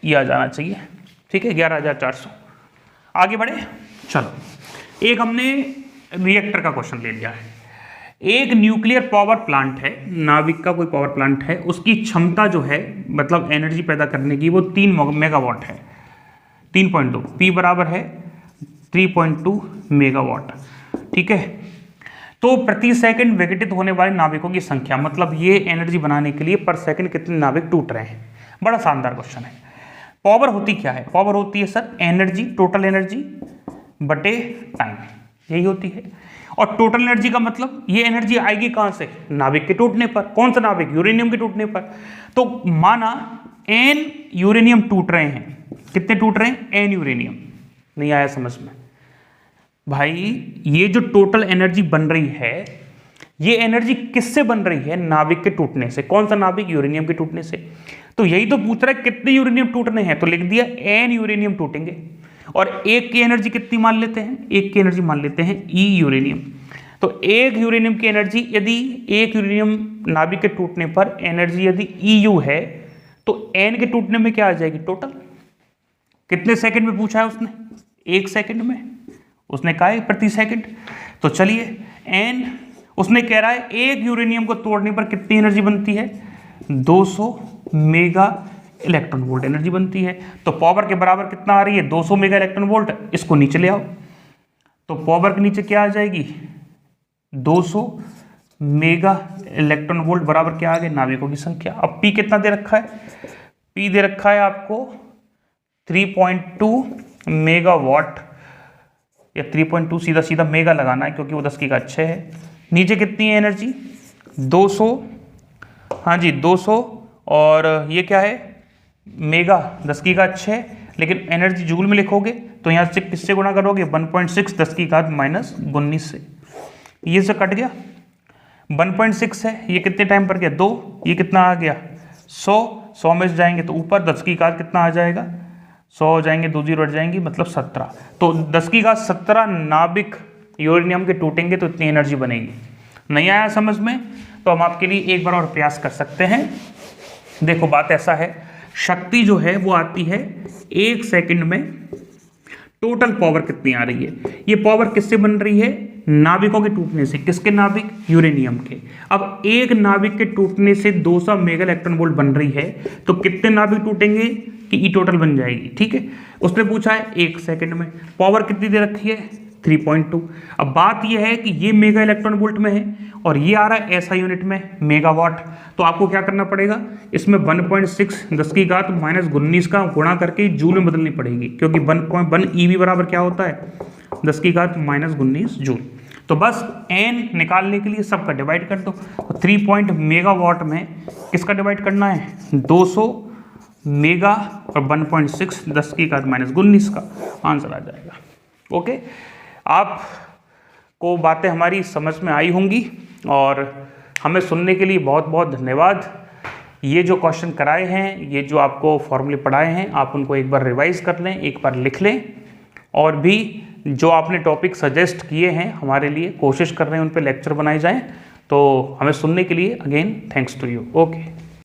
ये आ जाना चाहिए। ठीक है, 11,400। आगे बढ़े, चलो एक हमने रिएक्टर का क्वेश्चन ले लिया है। एक न्यूक्लियर पावर प्लांट है, नाभिक का कोई पावर प्लांट है, उसकी क्षमता जो है मतलब एनर्जी पैदा करने की वो 3 मेगावाट है, 3.2, P बराबर है 3.2 मेगावाट। ठीक है, तो प्रति सेकंड विघटित होने वाले नाभिकों की संख्या, मतलब ये एनर्जी बनाने के लिए पर सेकंड कितने नाभिक टूट रहे हैं। बड़ा शानदार क्वेश्चन है। पावर होती क्या है, पावर होती है सर एनर्जी, टोटल एनर्जी बटे टाइम, यही होती है। और टोटल एनर्जी का मतलब ये एनर्जी आएगी कहां से, नाभिक के टूटने पर। कौन सा नाभिक, यूरेनियम के टूटने पर। तो माना n यूरेनियम टूट रहे हैं, कितने टूट रहे हैं, n यूरेनियम। नहीं आया समझ में भाई, ये जो टोटल एनर्जी बन रही है, ये एनर्जी किससे बन रही है, नाभिक के टूटने से। कौन सा नाभिक, यूरेनियम के टूटने से। तो यही तो पूछ रहा है कितने यूरेनियम टूटने हैं, तो लिख दिया n यूरेनियम टूटेंगे। और एक की एनर्जी कितनी मान लेते हैं, एक की एनर्जी मान लेते हैं E यूरेनियम। तो एक यूरेनियम की एनर्जी, यदि एक यूरेनियम नाभिक के टूटने पर एनर्जी यदि EU है, तो n के टूटने में क्या आ जाएगी, टोटल। कितने सेकंड में पूछा है उसने, 1 सेकंड में, उसने कहा है प्रति सेकंड। तो चलिए n, उसने कह रहा है एक यूरेनियम को तोड़ने पर कितनी एनर्जी बनती है, 200 मेगा इलेक्ट्रॉन वोल्ट एनर्जी बनती है। तो पावर के बराबर कितना आ रही है, 200 मेगा इलेक्ट्रॉन वोल्ट। इसको नीचे ले आओ, तो पावर के नीचे क्या आ जाएगी, 200 मेगा इलेक्ट्रॉन वोल्ट बराबर क्या आ गया, नाभिकों की संख्या। अब P कितना दे रखा है, P दे रखा है आपको 3.2 मेगावाट, या 3.2 सीधा सीधा मेगा लगाना है क्योंकि वो 10⁻6 है। नीचे कितनी है एनर्जी, 200, हाँ जी 200, और ये क्या है मेगा 10⁻6, लेकिन एनर्जी जूल में लिखोगे तो यहाँ से किससे गुणा करोगे, 1.6 10⁻−19 से, ये से कट गया। 1.6 है, ये कितने टाइम पर गया, 2, ये कितना आ गया 100 में से जाएंगे तो ऊपर 10⁻, कितना आ जाएगा 100 हो जाएंगे, 2 0 हट जाएंगी, मतलब 17। तो 10⁻17 नाभिक यूरेनियम के टूटेंगे तो इतनी एनर्जी बनेगी। नहीं आया समझ में, तो हम आपके लिए एक बार और प्रयास कर सकते हैं। देखो बात ऐसा है, शक्ति जो है वो आती है 1 सेकंड में, टोटल पावर कितनी आ रही है, ये पावर किससे बन रही है, नाभिकों के टूटने से। किसके नाभिक, यूरेनियम के। अब एक नाभिक के टूटने से 200 मेगा इलेक्ट्रॉन वोल्ट बन रही है, तो कितने नाभिक टूटेंगे कि ई टोटल बन जाएगी। ठीक है, उसने पूछा है 1 सेकंड में, पावर कितनी दे रखी है 3.2। अब बात यह है कि ये मेगा इलेक्ट्रॉन वोल्ट में है और ये आ रहा है ऐसा यूनिट में मेगावाट। तो आपको क्या करना पड़ेगा, इसमें 1.6 10⁻19 का गुणा करके जूल में बदलनी पड़ेगी, क्योंकि 1.1 EV बराबर क्या होता है 10⁻19 जूल। तो बस n निकालने के लिए सबका डिवाइड कर दो। तो 3 मेगावाट में किसका डिवाइड करना है, 200 मेगा और 1.6 10⁻19 का आंसर आ जाएगा। ओके, आपको बातें हमारी समझ में आई होंगी और हमें सुनने के लिए बहुत बहुत धन्यवाद। ये जो क्वेश्चन कराए हैं, ये जो आपको फॉर्मूले पढ़ाए हैं, आप उनको एक बार रिवाइज कर लें, एक बार लिख लें, और भी जो आपने टॉपिक सजेस्ट किए हैं हमारे लिए, कोशिश कर रहे हैं उन पे लेक्चर बनाए जाएं। तो हमें सुनने के लिए again thanks to you. Okay.